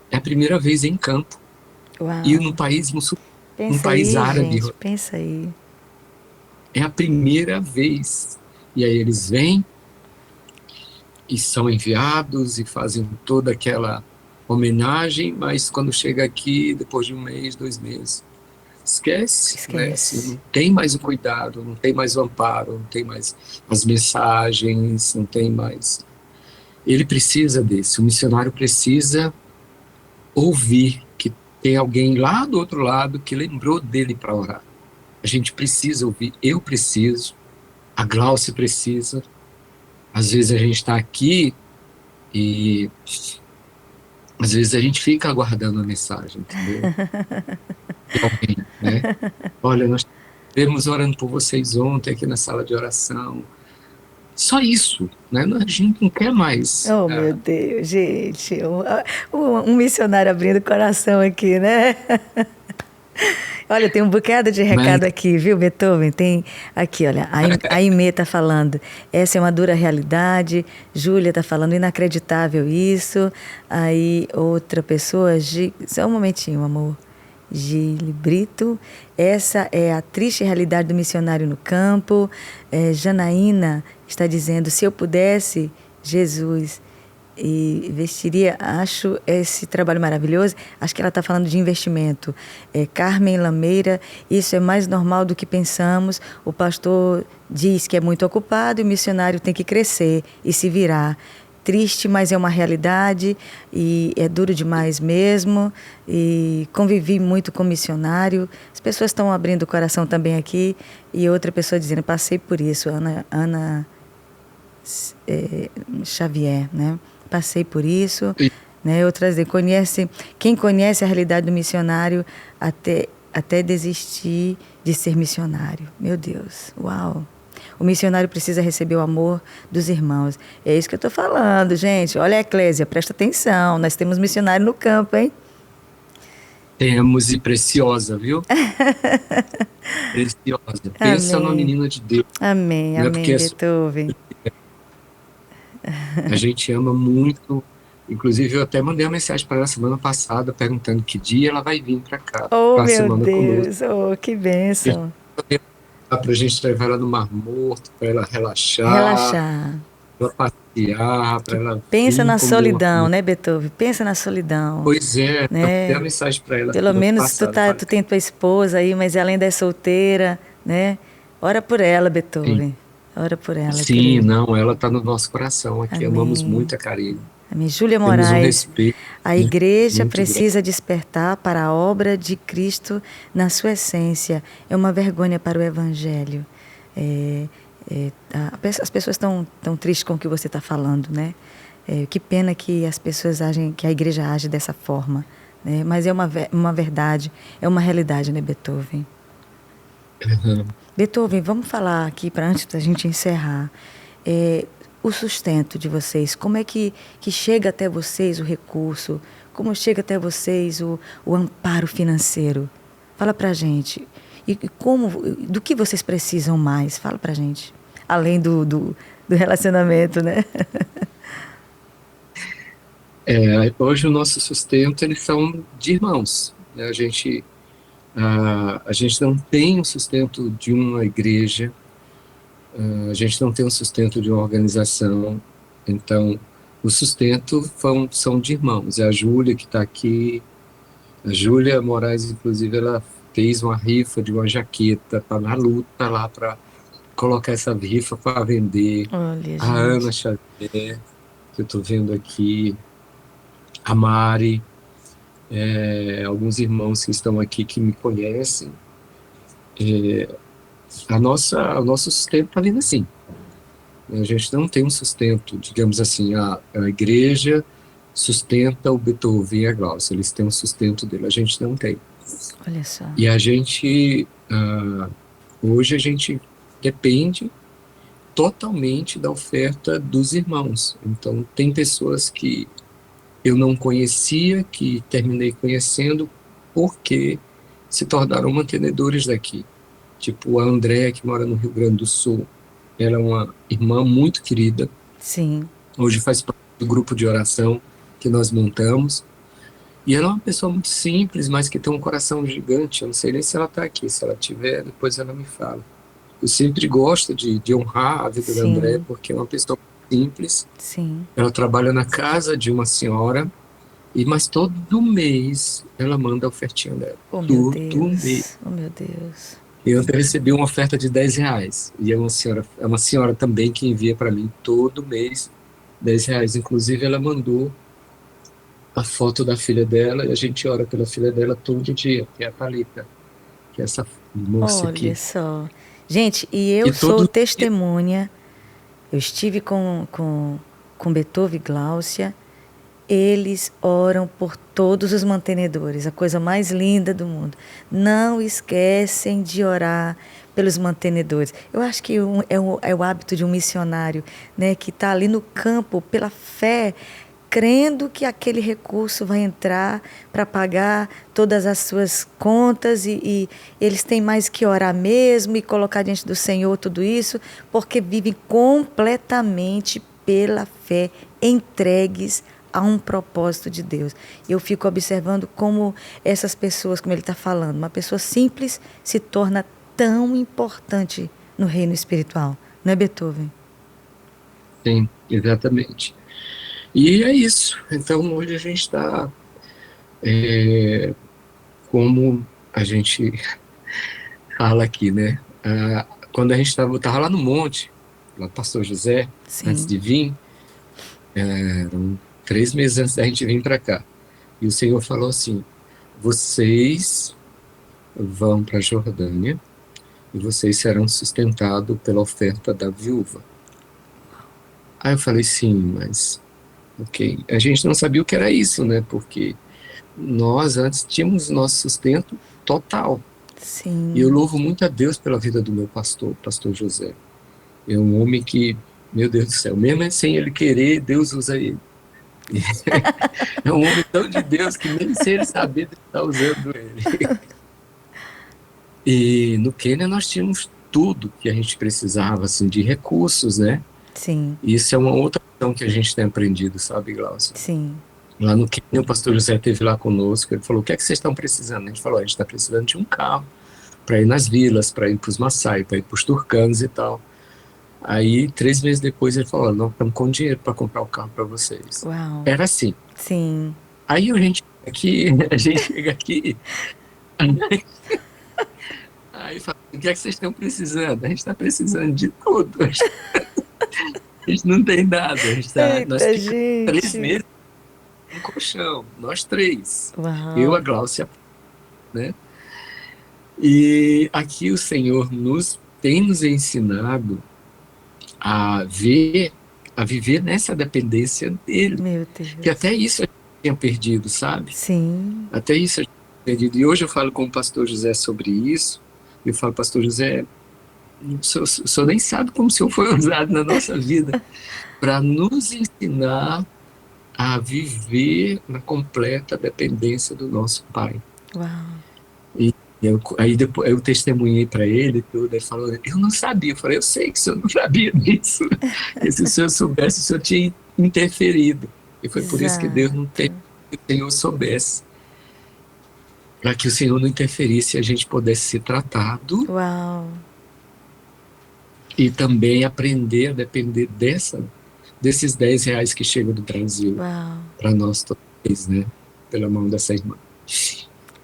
B: é a primeira vez em campo.
A: Uau.
B: E no país muçulmano, um país árabe.
A: Gente, pensa aí.
B: É a primeira vez. E aí eles vêm e são enviados e fazem toda aquela homenagem, mas quando chega aqui, depois de 1 mês, 2 meses, esquece. Né? Assim, não tem mais o cuidado, não tem mais o amparo, não tem mais as mensagens, não tem mais. Ele precisa desse, o missionário precisa ouvir que tem alguém lá do outro lado que lembrou dele para orar. A gente precisa ouvir, eu preciso, a Glaucia precisa. Às vezes a gente está aqui e às vezes a gente fica aguardando a mensagem, entendeu? De alguém, né? Olha, nós estivemos orando por vocês ontem aqui na sala de oração. Só isso, né? A gente não quer mais.
A: Oh, meu Deus, gente. Um missionário abrindo o coração aqui, né? Olha, tem um bocado de recado aqui, viu, Beethoven? Tem aqui, olha, a Aimee está falando, essa é uma dura realidade. Júlia está falando, inacreditável isso. Aí outra pessoa, só um momentinho, amor. Gile Brito, essa é a triste realidade do missionário no campo. Janaína está dizendo, se eu pudesse, Jesus, e investiria, acho esse trabalho maravilhoso. Acho que ela está falando de investimento. Carmen Lameira, isso é mais normal do que pensamos. O pastor diz que é muito ocupado e o missionário tem que crescer e se virar. Triste, mas é uma realidade e é duro demais mesmo. E convivi muito com missionário. As pessoas estão abrindo o coração também aqui. E outra pessoa dizendo, passei por isso, Ana Xavier, né? Passei por isso, né? Outras quem conhece a realidade do missionário até desistir de ser missionário. Meu Deus, uau! O missionário precisa receber o amor dos irmãos. É isso que eu estou falando, gente. Olha a eclésia, presta atenção. Nós temos missionário no campo, hein?
B: Temos, e preciosa, viu? Preciosa. Pensa numa menina de Deus.
A: Amém, amém, Beethoven.
B: A gente ama muito. Inclusive, eu até mandei uma mensagem para ela semana passada, perguntando que dia ela vai vir para cá.
A: Oh, meu Deus! Oh, que bênção!
B: Para a gente levar ela no Mar Morto, para ela relaxar. Para ela passear, para ela...
A: Pensa na solidão, né, Beethoven? Pensa na solidão.
B: Pois é,
A: né?
B: Eu dei a mensagem para ela.
A: Pelo menos tu tem tua esposa aí, mas ela ainda é solteira, né? Ora por ela, Beethoven. Sim. Ora por ela.
B: Sim, querida. Não, ela está no nosso coração aqui. Amém. Amamos muito a Karine.
A: Amém. Júlia Moraes, a igreja precisa despertar para a obra de Cristo na sua essência. É uma vergonha para o Evangelho. As pessoas estão tão tristes com o que você está falando, né? Que pena que as pessoas agem, que a igreja age dessa forma, né? Mas é uma verdade, é uma realidade, né, Beethoven?
B: Uhum.
A: Beethoven, vamos falar aqui, antes da gente encerrar, o sustento de vocês, como é que chega até vocês o recurso, como chega até vocês o amparo financeiro? Fala pra gente. E do que vocês precisam mais? Fala pra gente. Além do relacionamento, né?
B: Hoje o nosso sustento, eles são de irmãos, né? A gente não tem o sustento de uma igreja, a gente não tem o sustento de uma organização, então o sustento são de irmãos. É a Júlia que está aqui, a Júlia Moraes, inclusive, ela fez uma rifa de uma jaqueta, está na luta lá para colocar essa rifa para vender.
A: Olha,
B: A Ana
A: gente.
B: Xavier, que eu estou vendo aqui, a Mari, alguns irmãos que estão aqui que me conhecem. O nosso sustento está vindo assim. A gente não tem um sustento, digamos assim, a igreja sustenta o Beethoven e a Glaucia, eles têm um sustento dele, a gente não tem.
A: Olha só.
B: E a gente, hoje a gente depende totalmente da oferta dos irmãos. Então, tem pessoas que eu não conhecia, que terminei conhecendo porque se tornaram mantenedores daqui. Tipo a Andréa, que mora no Rio Grande do Sul. Ela é uma irmã muito querida.
A: Sim.
B: Hoje faz parte do grupo de oração que nós montamos. E ela é uma pessoa muito simples, mas que tem um coração gigante. Eu não sei nem se ela está aqui. Se ela tiver, depois ela me fala. Eu sempre gosto de honrar a vida da Andréa, porque é uma pessoa simples.
A: Sim.
B: Ela trabalha na casa de uma senhora, mas todo mês ela manda a ofertinha dela.
A: Oh, meu
B: Todo
A: Deus.
B: mês.
A: Oh, meu Deus.
B: Eu recebi uma oferta de R$10. E é uma senhora também que envia para mim todo mês R$10. Inclusive, ela mandou a foto da filha dela e a gente ora pela filha dela todo dia, que é a Thalita, que é essa moça aqui.
A: Olha só. Gente, e eu sou testemunha. Eu estive com Beethoven e Glaucia. Eles oram por todos os mantenedores, a coisa mais linda do mundo. Não esquecem de orar pelos mantenedores. Eu acho que é o hábito de um missionário, né, que está ali no campo pela fé, crendo que aquele recurso vai entrar para pagar todas as suas contas e eles têm mais que orar mesmo e colocar diante do Senhor tudo isso, porque vivem completamente pela fé, entregues a um propósito de Deus. Eu fico observando como essas pessoas, como ele está falando, uma pessoa simples se torna tão importante no reino espiritual. Não é, Beethoven?
B: Sim, exatamente. E é isso. Então, hoje a gente está, como a gente fala aqui, né? Quando a gente estava lá no monte, lá do Pastor José,
A: Sim.
B: Antes de vir, eram 3 meses antes da gente vir para cá. E o Senhor falou assim: vocês vão para a Jordânia e vocês serão sustentados pela oferta da viúva. Aí eu falei, sim, mas ok. A gente não sabia o que era isso, né? Porque nós antes tínhamos nosso sustento total.
A: Sim.
B: E eu louvo muito a Deus pela vida do meu pastor, pastor José. É um homem que, meu Deus do céu, mesmo sem ele querer, Deus usa ele. É um homem tão de Deus que nem sem ele saber, Deus está usando ele. E no Quênia nós tínhamos tudo que a gente precisava, assim, de recursos, né?
A: Sim.
B: Isso é uma outra questão que a gente tem aprendido, sabe, Glaucia?
A: Sim.
B: Lá no Quênia, o pastor José esteve lá conosco, ele falou, o que é que vocês estão precisando? A gente falou, a gente está precisando de um carro para ir nas vilas, para ir para os Maasai, para ir para os turcanos e tal. Aí, 3 meses depois, ele falou, nós estamos com dinheiro para comprar o carro para vocês.
A: Uau.
B: Era assim.
A: Sim.
B: Aí a gente chega aqui, aí fala, o que é que vocês estão precisando? A gente está precisando de tudo. A gente não tem nada. Nós ficamos 3 meses no colchão, nós 3.
A: Uau.
B: Eu, a Glaucia, né? E aqui o Senhor tem nos ensinado a ver, a viver nessa dependência dele.
A: Meu Deus.
B: Que até isso a gente tinha perdido, sabe?
A: Sim.
B: Até isso a gente tinha perdido. E hoje eu falo com o pastor José sobre isso. Eu falo, pastor José, o senhor nem sabe como o senhor foi usado na nossa vida para nos ensinar a viver na completa dependência do nosso Pai.
A: Uau.
B: E aí depois eu testemunhei para ele tudo, ele falou, eu não sabia. Eu falei, eu sei que o senhor não sabia disso. E se o senhor soubesse, o senhor tinha interferido. E foi por isso que Deus não tem que o Senhor soubesse. Para que o Senhor não interferisse e a gente pudesse ser tratado.
A: Uau.
B: E também aprender a depender desses R$10 que chegam do Brasil para nós todos, né? Pela mão dessa irmã.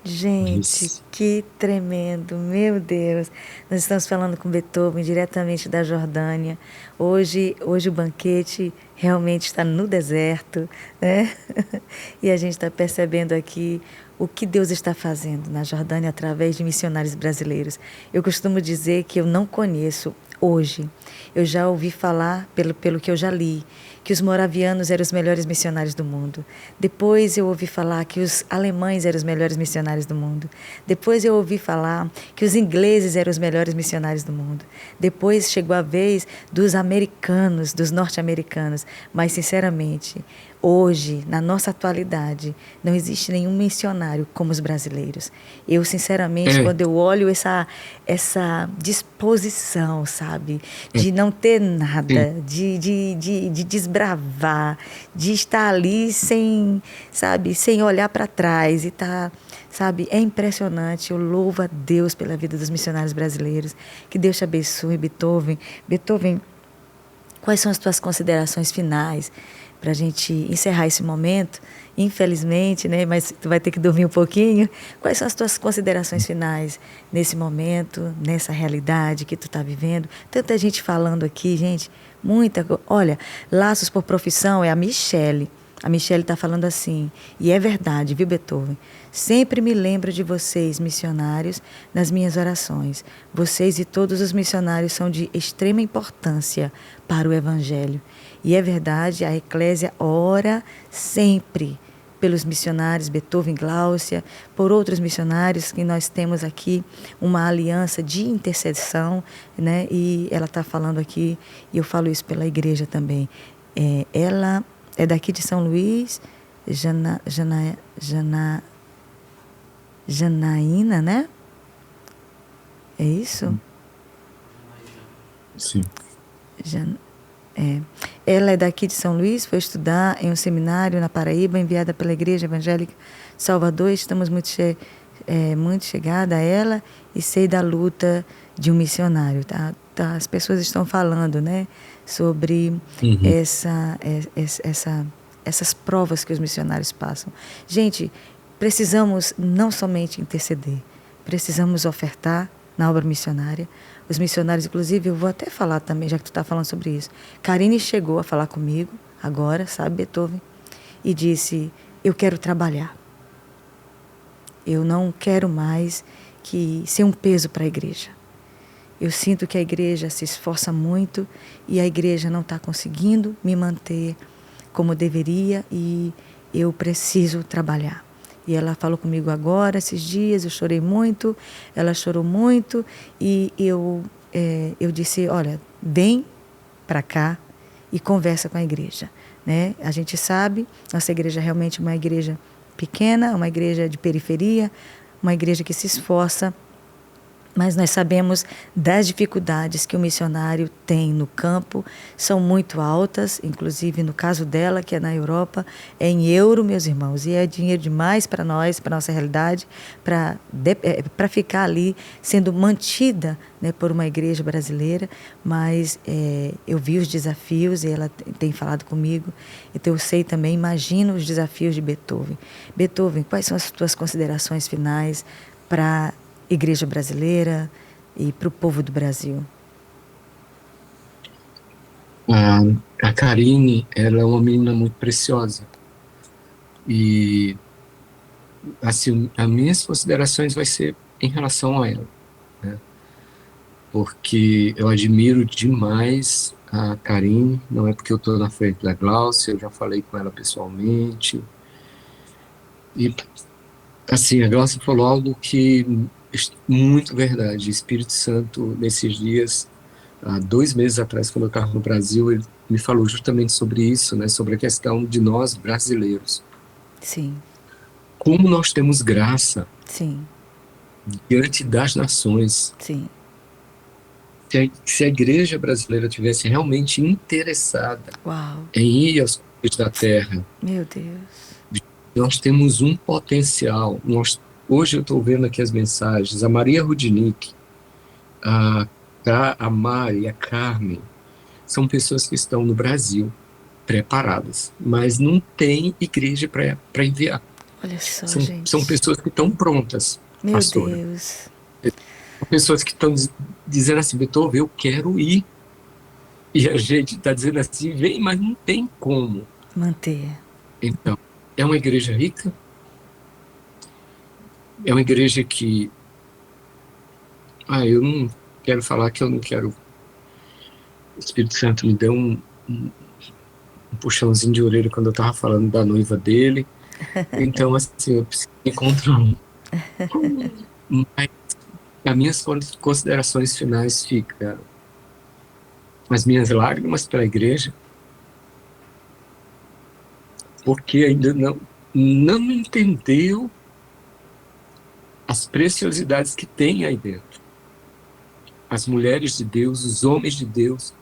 A: Gente, que tremendo, meu Deus. Nós estamos falando com Beethoven, diretamente da Jordânia. Hoje o banquete realmente está no deserto, né? E a gente está percebendo aqui o que Deus está fazendo na Jordânia através de missionários brasileiros. Eu costumo dizer que eu não conheço hoje. Eu já ouvi falar, pelo que eu já li, que os moravianos eram os melhores missionários do mundo. Depois eu ouvi falar que os alemães eram os melhores missionários do mundo. Depois eu ouvi falar que os ingleses eram os melhores missionários do mundo. Depois chegou a vez dos americanos, dos norte-americanos. Mas, sinceramente, hoje, na nossa atualidade, não existe nenhum missionário como os brasileiros. Eu, sinceramente, quando eu olho essa disposição, sabe, de não ter nada, de desbravar, de estar ali sem olhar para trás e sabe, é impressionante. Eu louvo a Deus pela vida dos missionários brasileiros. Que Deus te abençoe, Beethoven. Beethoven, quais são as tuas considerações finais para a gente encerrar esse momento? Infelizmente, né? Mas tu vai ter que dormir um pouquinho. Quais são as tuas considerações finais nesse momento, nessa realidade que tu está vivendo? Tanta gente falando aqui, gente, muita coisa. Olha, laços por profissão é a Michele. A Michele está falando assim, e é verdade, viu, Beethoven? Sempre me lembro de vocês, missionários, nas minhas orações. Vocês e todos os missionários são de extrema importância para o Evangelho. E é verdade, a Eclésia ora sempre pelos missionários, Beethoven, Gláucia, por outros missionários que nós temos aqui, uma aliança de intercessão, né? E ela está falando aqui, e eu falo isso pela igreja também. Ela é daqui de São Luís, Janaína, né? É isso?
B: Sim.
A: Ela é daqui de São Luís, foi estudar em um seminário na Paraíba, enviada pela Igreja Evangélica Salvador. Estamos muito chegada a ela e sei da luta de um missionário. Tá? As pessoas estão falando, né, sobre essas provas que os missionários passam. Gente, precisamos não somente interceder, precisamos ofertar na obra missionária. Os missionários, inclusive, eu vou até falar também, já que tu está falando sobre isso. Karine chegou a falar comigo, agora, sabe, Beethoven, e disse, eu quero trabalhar. Eu não quero mais ser um peso para a igreja. Eu sinto que a igreja se esforça muito e a igreja não está conseguindo me manter como deveria e eu preciso trabalhar. E ela falou comigo agora, esses dias, eu chorei muito, ela chorou muito e eu disse, olha, vem para cá e conversa com a igreja. Né? A gente sabe, nossa igreja é realmente uma igreja pequena, uma igreja de periferia, uma igreja que se esforça, mas nós sabemos das dificuldades que o missionário tem no campo, são muito altas, inclusive no caso dela, que é na Europa, é em euro, meus irmãos, e é dinheiro demais para nós, para a nossa realidade, para ficar ali sendo mantida, né, por uma igreja brasileira, mas eu vi os desafios e ela tem falado comigo, então eu sei também, imagino os desafios de Beethoven. Beethoven, quais são as tuas considerações finais para igreja brasileira e para o povo do Brasil?
B: A Karine, ela é uma menina muito preciosa e assim, as minhas considerações vai ser em relação a ela, né? Porque eu admiro demais a Karine, não é porque eu estou na frente da Gláucia, eu já falei com ela pessoalmente. E, assim, a Gláucia falou algo que é muito verdade. O Espírito Santo, nesses dias, há 2 meses atrás, quando eu estava no Brasil, ele me falou justamente sobre isso, né? Sobre a questão de nós, brasileiros.
A: Sim.
B: Como nós temos graça.
A: Sim.
B: Diante das nações.
A: Sim.
B: Se a igreja brasileira tivesse realmente interessada em ir aos confins da terra,
A: meu Deus,
B: nós temos um potencial. Hoje eu estou vendo aqui as mensagens, a Maria Rudinick, a Mari, a Carmen, são pessoas que estão no Brasil preparadas, mas não tem igreja para enviar.
A: Olha só, gente.
B: São pessoas que estão prontas,
A: meu
B: pastora.
A: Deus.
B: São pessoas que estão dizendo assim, Beethoven, eu quero ir. E a gente está dizendo assim, vem, mas não tem como
A: manter. Então,
B: é uma igreja rica, é uma igreja que... eu não quero falar que eu não quero... O Espírito Santo me deu um puxãozinho de orelha quando eu estava falando da noiva dele. Então, assim, eu preciso encontrar um. Mas as minhas considerações finais ficam as minhas lágrimas pela igreja, porque ainda não entendeu as preciosidades que tem aí dentro. As mulheres de Deus, os homens de Deus,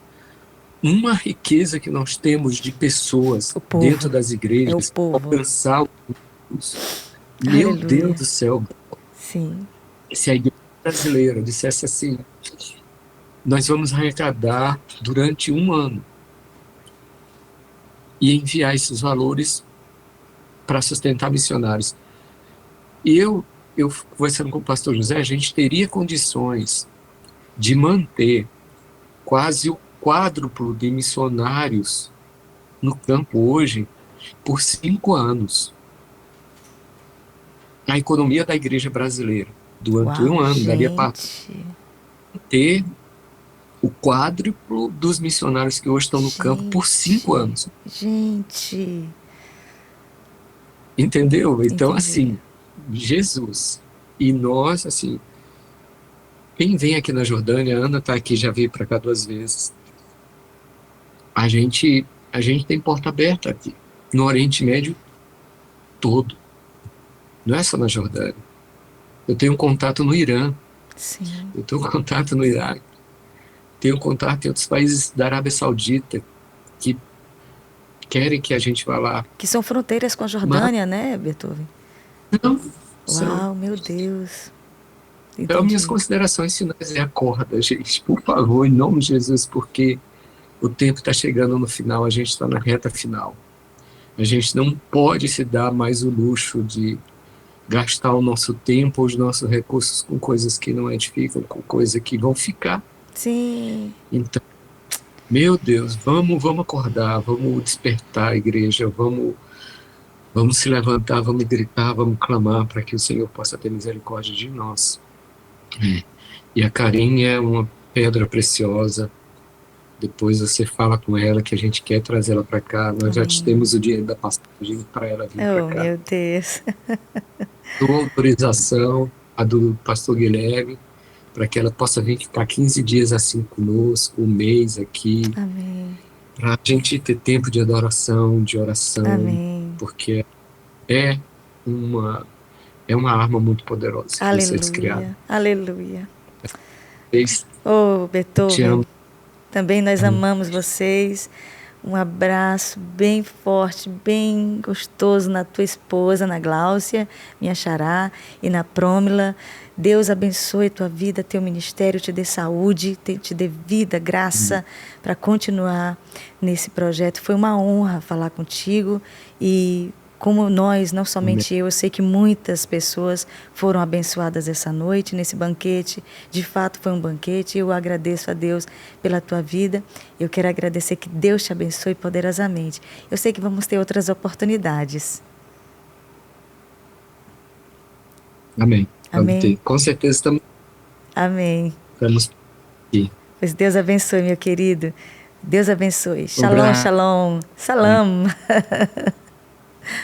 B: uma riqueza que nós temos de pessoas dentro das igrejas, alcançar os... Meu Deus do céu.
A: Sim.
B: Se a igreja brasileira dissesse assim, nós vamos arrecadar durante 1 ano e enviar esses valores para sustentar missionários. E eu conversando com o pastor José, a gente teria condições de manter quase o quádruplo de missionários no campo hoje por 5 anos. A economia da igreja brasileira, durante 1 ano, daria para ter o quádruplo dos missionários que hoje estão no campo por 5 anos.
A: Gente!
B: Entendeu? Então, assim, Jesus e nós, assim, quem vem aqui na Jordânia, a Ana está aqui, já veio para cá 2 vezes. A gente tem porta aberta aqui, no Oriente Médio todo. Não é só na Jordânia. Eu tenho contato no Irã.
A: Sim.
B: Eu tenho contato no Iraque. Tenho contato em outros países da Arábia Saudita que querem que a gente vá lá.
A: Que são fronteiras com a Jordânia, né, Beethoven?
B: Não.
A: Uau, meu Deus.
B: Então, minhas considerações finais é acorda, gente, por favor, em nome de Jesus, porque o tempo está chegando no final, a gente está na reta final. A gente não pode se dar mais o luxo de gastar o nosso tempo, os nossos recursos com coisas que não edificam, com coisas que vão ficar.
A: Sim.
B: Então, meu Deus, vamos acordar, vamos despertar a igreja, vamos se levantar, vamos gritar, vamos clamar para que o Senhor possa ter misericórdia de nós. E a Karine é uma pedra preciosa. Depois você fala com ela que a gente quer trazer ela para cá. Nós já temos o dinheiro da passagem para ela vir para cá.
A: Meu Deus.
B: Dou autorização, a do pastor Guilherme, para que ela possa vir ficar 15 dias assim conosco, 1 mês aqui.
A: Amém.
B: Para a gente ter tempo de adoração, de oração.
A: Amém.
B: Porque é uma arma muito poderosa.
A: Aleluia. Aleluia.
B: Oh,
A: Beethoven.
B: Te amo.
A: Também nós amamos vocês. Um abraço bem forte, bem gostoso na tua esposa, na Gláucia, minha xará, e na Prômila. Deus abençoe tua vida, teu ministério, te dê saúde, te dê vida, graça para continuar nesse projeto. Foi uma honra falar contigo e como nós, não somente eu sei que muitas pessoas foram abençoadas essa noite, nesse banquete. De fato, foi um banquete. Eu agradeço a Deus pela tua vida. Eu quero agradecer que Deus te abençoe poderosamente. Eu sei que vamos ter outras oportunidades.
B: Amém. Amém. Vamos ter. Com certeza estamos...
A: Amém.
B: Estamos aqui.
A: Pois Deus abençoe, meu querido. Deus abençoe. Shalom, shalom. Salam.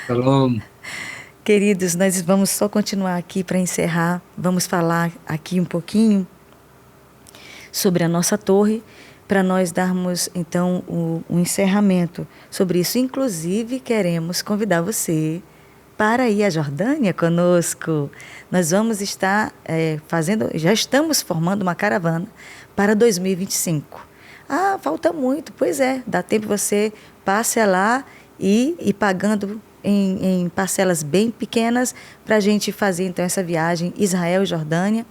B: Shalom.
A: Queridos, nós vamos só continuar aqui para encerrar. Vamos falar aqui um pouquinho sobre a nossa torre, para nós darmos, então, um encerramento sobre isso. Inclusive, queremos convidar você para ir à Jordânia conosco. Nós vamos estar já estamos formando uma caravana para 2025. Ah, falta muito. Pois é, dá tempo você parcelar e ir pagando em parcelas bem pequenas para a gente fazer então essa viagem Israel e Jordânia,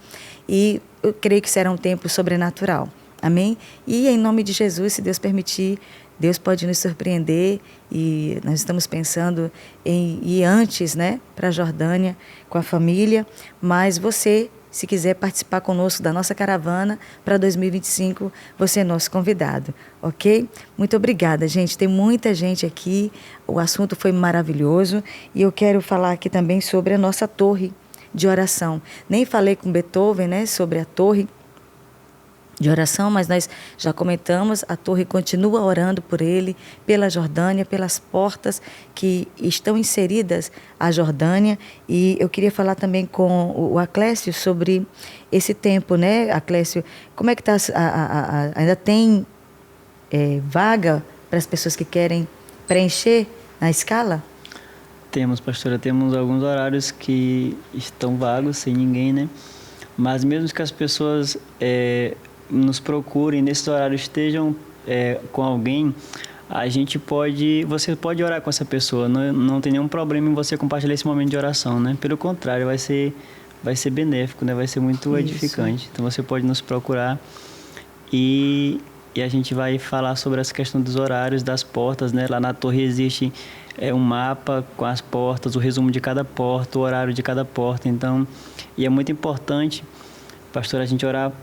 A: e eu creio que será um tempo sobrenatural, amém? E em nome de Jesus, se Deus permitir, Deus pode nos surpreender, e nós estamos pensando em ir antes, né, para a Jordânia com a família, mas você, se quiser participar conosco da nossa caravana para 2025, você é nosso convidado, ok? Muito obrigada, gente. Tem muita gente aqui, o assunto foi maravilhoso, e eu quero falar aqui também sobre a nossa torre de oração. Nem falei com Beethoven, né, sobre a torre de oração, mas nós já comentamos, a torre continua orando por ele, pela Jordânia, pelas portas que estão inseridas à Jordânia. E eu queria falar também com o Aclécio sobre esse tempo, né, Aclécio? Como é que está? Ainda tem vaga para as pessoas que querem preencher na escala?
C: Temos, pastora, temos alguns horários que estão vagos, sem ninguém, né? Mas mesmo que as pessoas nos procurem, nesse horário estejam com alguém, você pode orar com essa pessoa, não tem nenhum problema em você compartilhar esse momento de oração, né? Pelo contrário, vai ser benéfico, né? Vai ser muito edificante. Então você pode nos procurar e a gente vai falar sobre essa questão dos horários, das portas, né? Lá na torre existe um mapa com as portas, o resumo de cada porta, o horário de cada porta. Então, e é muito importante, pastor, a gente orar,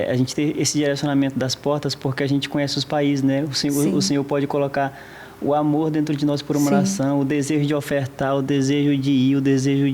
C: a gente ter esse direcionamento das portas, porque a gente conhece os países, né? O Senhor pode colocar o amor dentro de nós por uma oração, o desejo de ofertar, o desejo de ir, o desejo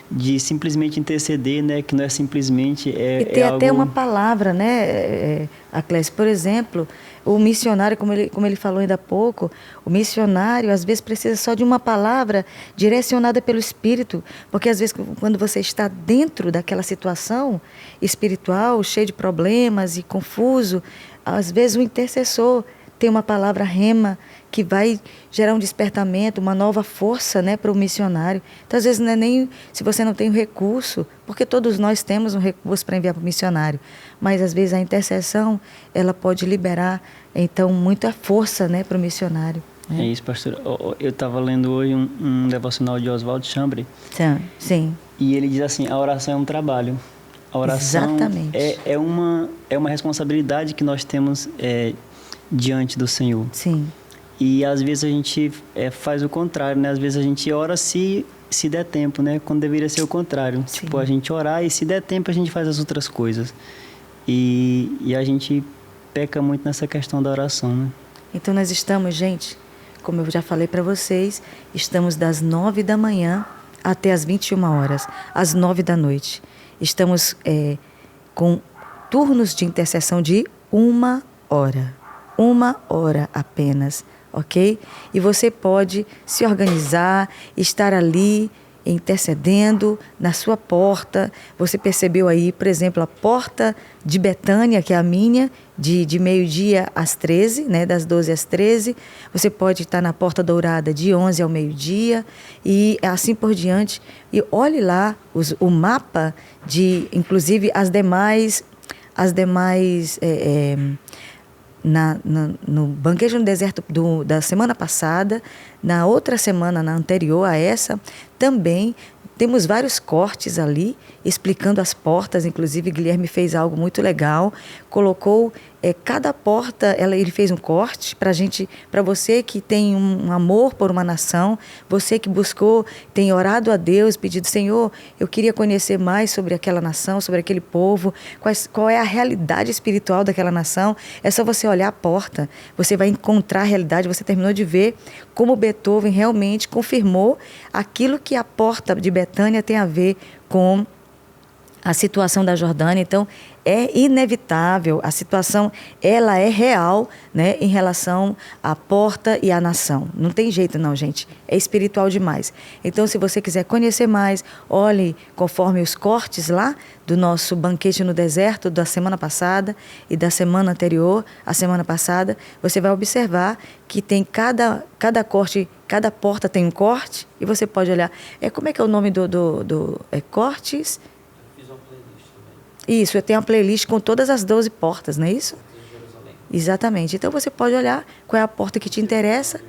C: de simplesmente interceder, né? Que não é simplesmente
A: e ter até uma palavra, né, Aclécio? Por exemplo, o missionário, como ele falou ainda há pouco, o missionário às vezes precisa só de uma palavra direcionada pelo Espírito, porque às vezes quando você está dentro daquela situação espiritual, cheio de problemas e confuso, às vezes o intercessor tem uma palavra rema que vai gerar um despertamento, uma nova força, né, para o missionário. Então, às vezes, não é nem se você não tem o recurso, porque todos nós temos um recurso para enviar para o missionário, mas às vezes a intercessão, ela pode liberar, então, muita força, né, para o missionário. Né?
C: É isso, pastor. Eu estava lendo hoje um devocional de Oswald Chambry.
A: Sim.
C: E ele diz assim, a oração é um trabalho. A oração
A: exatamente.
C: É uma responsabilidade que nós temos diante do Senhor.
A: Sim.
C: E às vezes a gente faz o contrário, né? Às vezes a gente ora se der tempo, né? Quando deveria ser o contrário.
A: Sim.
C: Tipo, a gente orar e se der tempo a gente faz as outras coisas. E a gente peca muito nessa questão da oração, né?
A: Então nós estamos, gente, como eu já falei para vocês, estamos das 9 da manhã até as 21 horas, às 9 da noite. Estamos com turnos de intercessão de 1 hora. 1 hora apenas, ok? E você pode se organizar, estar ali intercedendo na sua porta. Você percebeu aí, por exemplo, a porta de Betânia, que é a minha, de meio-dia às 13, né, das 12 às 13. Você pode estar na Porta Dourada de 11 ao meio-dia e assim por diante. E olhe lá o mapa de, inclusive, as demais no banquete no deserto da semana passada, na outra semana, na anterior a essa, também temos vários cortes ali, explicando as portas. Inclusive, Guilherme fez algo muito legal, colocou cada porta, ele fez um corte para você que tem um amor por uma nação, você que buscou, tem orado a Deus, pedido, Senhor, eu queria conhecer mais sobre aquela nação, sobre aquele povo, qual é a realidade espiritual daquela nação. É só você olhar a porta, você vai encontrar a realidade. Você terminou de ver como Beethoven realmente confirmou aquilo que a porta de Betânia tem a ver com a situação da Jordânia. Então, é inevitável, a situação ela é real, né, em relação à porta e à nação. Não tem jeito não, gente. É espiritual demais. Então, se você quiser conhecer mais, olhe conforme os cortes lá do nosso banquete no deserto da semana passada e da semana anterior, a semana passada, você vai observar que tem cada corte, cada porta tem um corte e você pode olhar. Como é que é o nome do cortes? Isso, eu tenho uma playlist com todas as 12 portas, não é isso? Exatamente. Então você pode olhar qual é a porta que te interessa.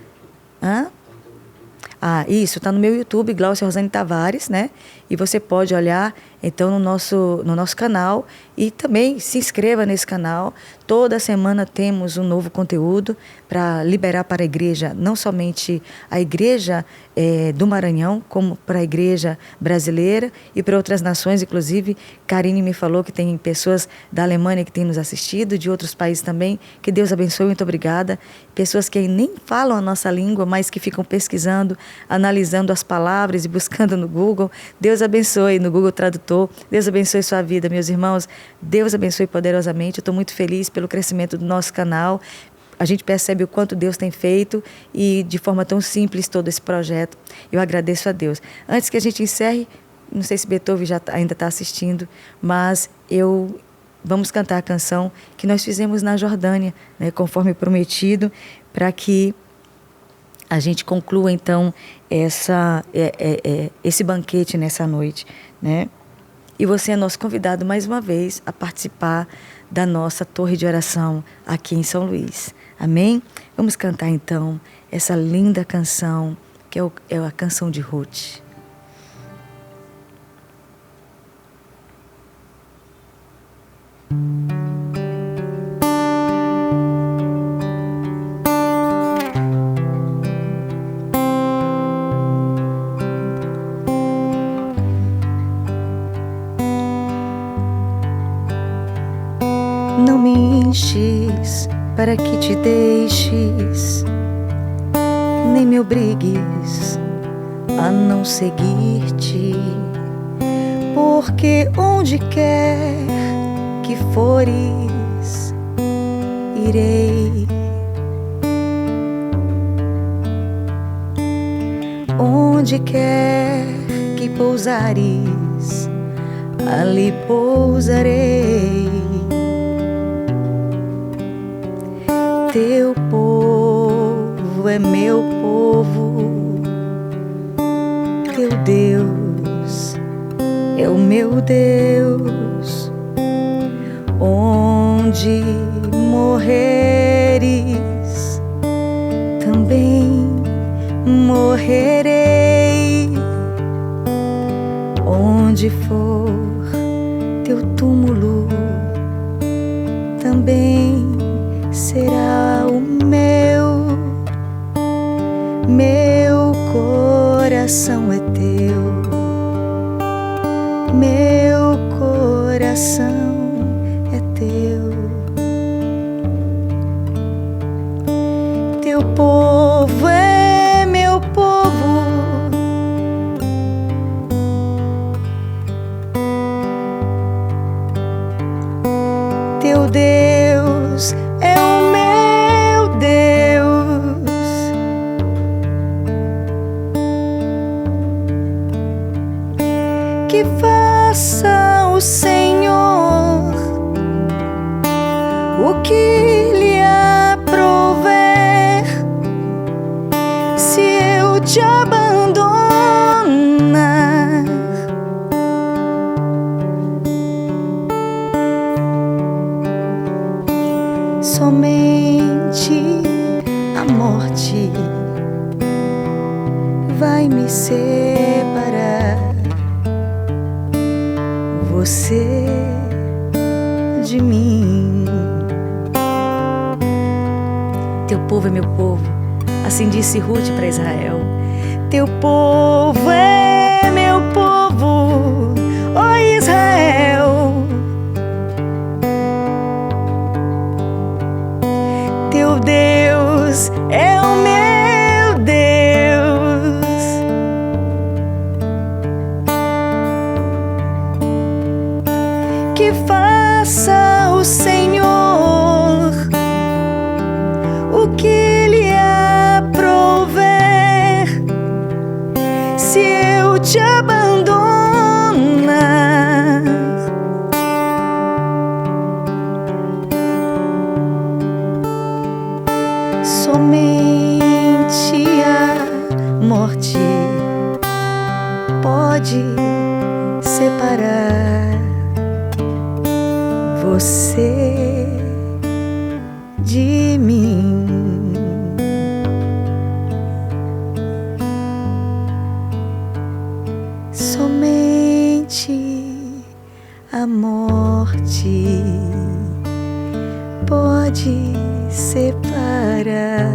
A: Hã? Isso, está no meu YouTube, Glaucia Rosane Tavares, né? E você pode olhar, então, no nosso canal e também se inscreva nesse canal. Toda semana temos um novo conteúdo para liberar para a igreja, não somente a igreja do Maranhão, como para a igreja brasileira e para outras nações. Inclusive, Karine me falou que tem pessoas da Alemanha que têm nos assistido, de outros países também. Que Deus abençoe, muito obrigada. Pessoas que nem falam a nossa língua, mas que ficam pesquisando, analisando as palavras e buscando no Google. Deus abençoe no Google Tradutor. Deus abençoe sua vida, meus irmãos. Deus abençoe poderosamente. Eu estou muito feliz pelo crescimento do nosso canal. A gente percebe o quanto Deus tem feito e de forma tão simples todo esse projeto. Eu agradeço a Deus. Antes que a gente encerre, não sei se Beethoven ainda está assistindo, mas vamos cantar a canção que nós fizemos na Jordânia, né, conforme prometido, para que a gente conclua então esse banquete nessa noite, né? E você é nosso convidado mais uma vez a participar da nossa torre de oração aqui em São Luís. Amém? Vamos cantar então essa linda canção, que é a canção de Ruth. Não me enches para que te deixes, nem me obrigues a não seguir-te, porque onde quer que fores, irei. Onde quer que pousares, ali pousarei. Teu povo é meu povo, teu Deus é o meu Deus. Onde morreres, também morrerei. Onde for teu túmulo, também será o meu. Meu coração é teu, meu coração é teu. Teu povo é meu povo, teu Deus é o meu Deus. Que faça o Senhor o que lhe aprouver, se eu te abandonar. Somente a morte vai me separar, você de mim. Teu povo é meu povo, assim disse Ruth para Israel. Teu povo é meu povo, ó Israel. Teu Deus é o meu Deus. Que faz faça o Senhor o que lhe aprouver. Se eu te abandonar, somente a morte pode separar você de mim. Somente a morte pode separar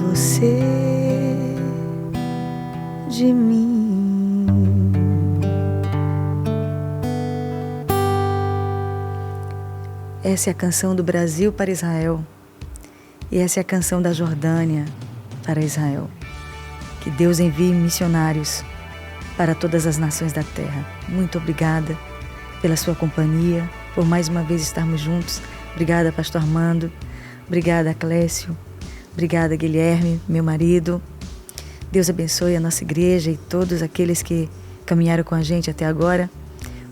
A: você de mim. Essa é a canção do Brasil para Israel. E essa é a canção da Jordânia para Israel. Que Deus envie missionários para todas as nações da terra. Muito obrigada pela sua companhia, por mais uma vez estarmos juntos. Obrigada, pastor Armando. Obrigada, Clécio. Obrigada, Guilherme, meu marido. Deus abençoe a nossa igreja e todos aqueles que caminharam com a gente até agora.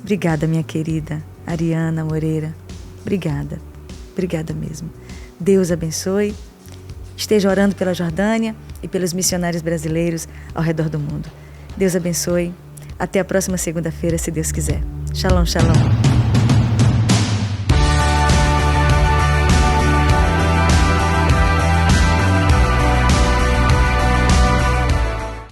A: Obrigada, minha querida Ariana Moreira. Obrigada. Obrigada mesmo. Deus abençoe. Esteja orando pela Jordânia e pelos missionários brasileiros ao redor do mundo. Deus abençoe. Até a próxima segunda-feira, se Deus quiser. Shalom, shalom.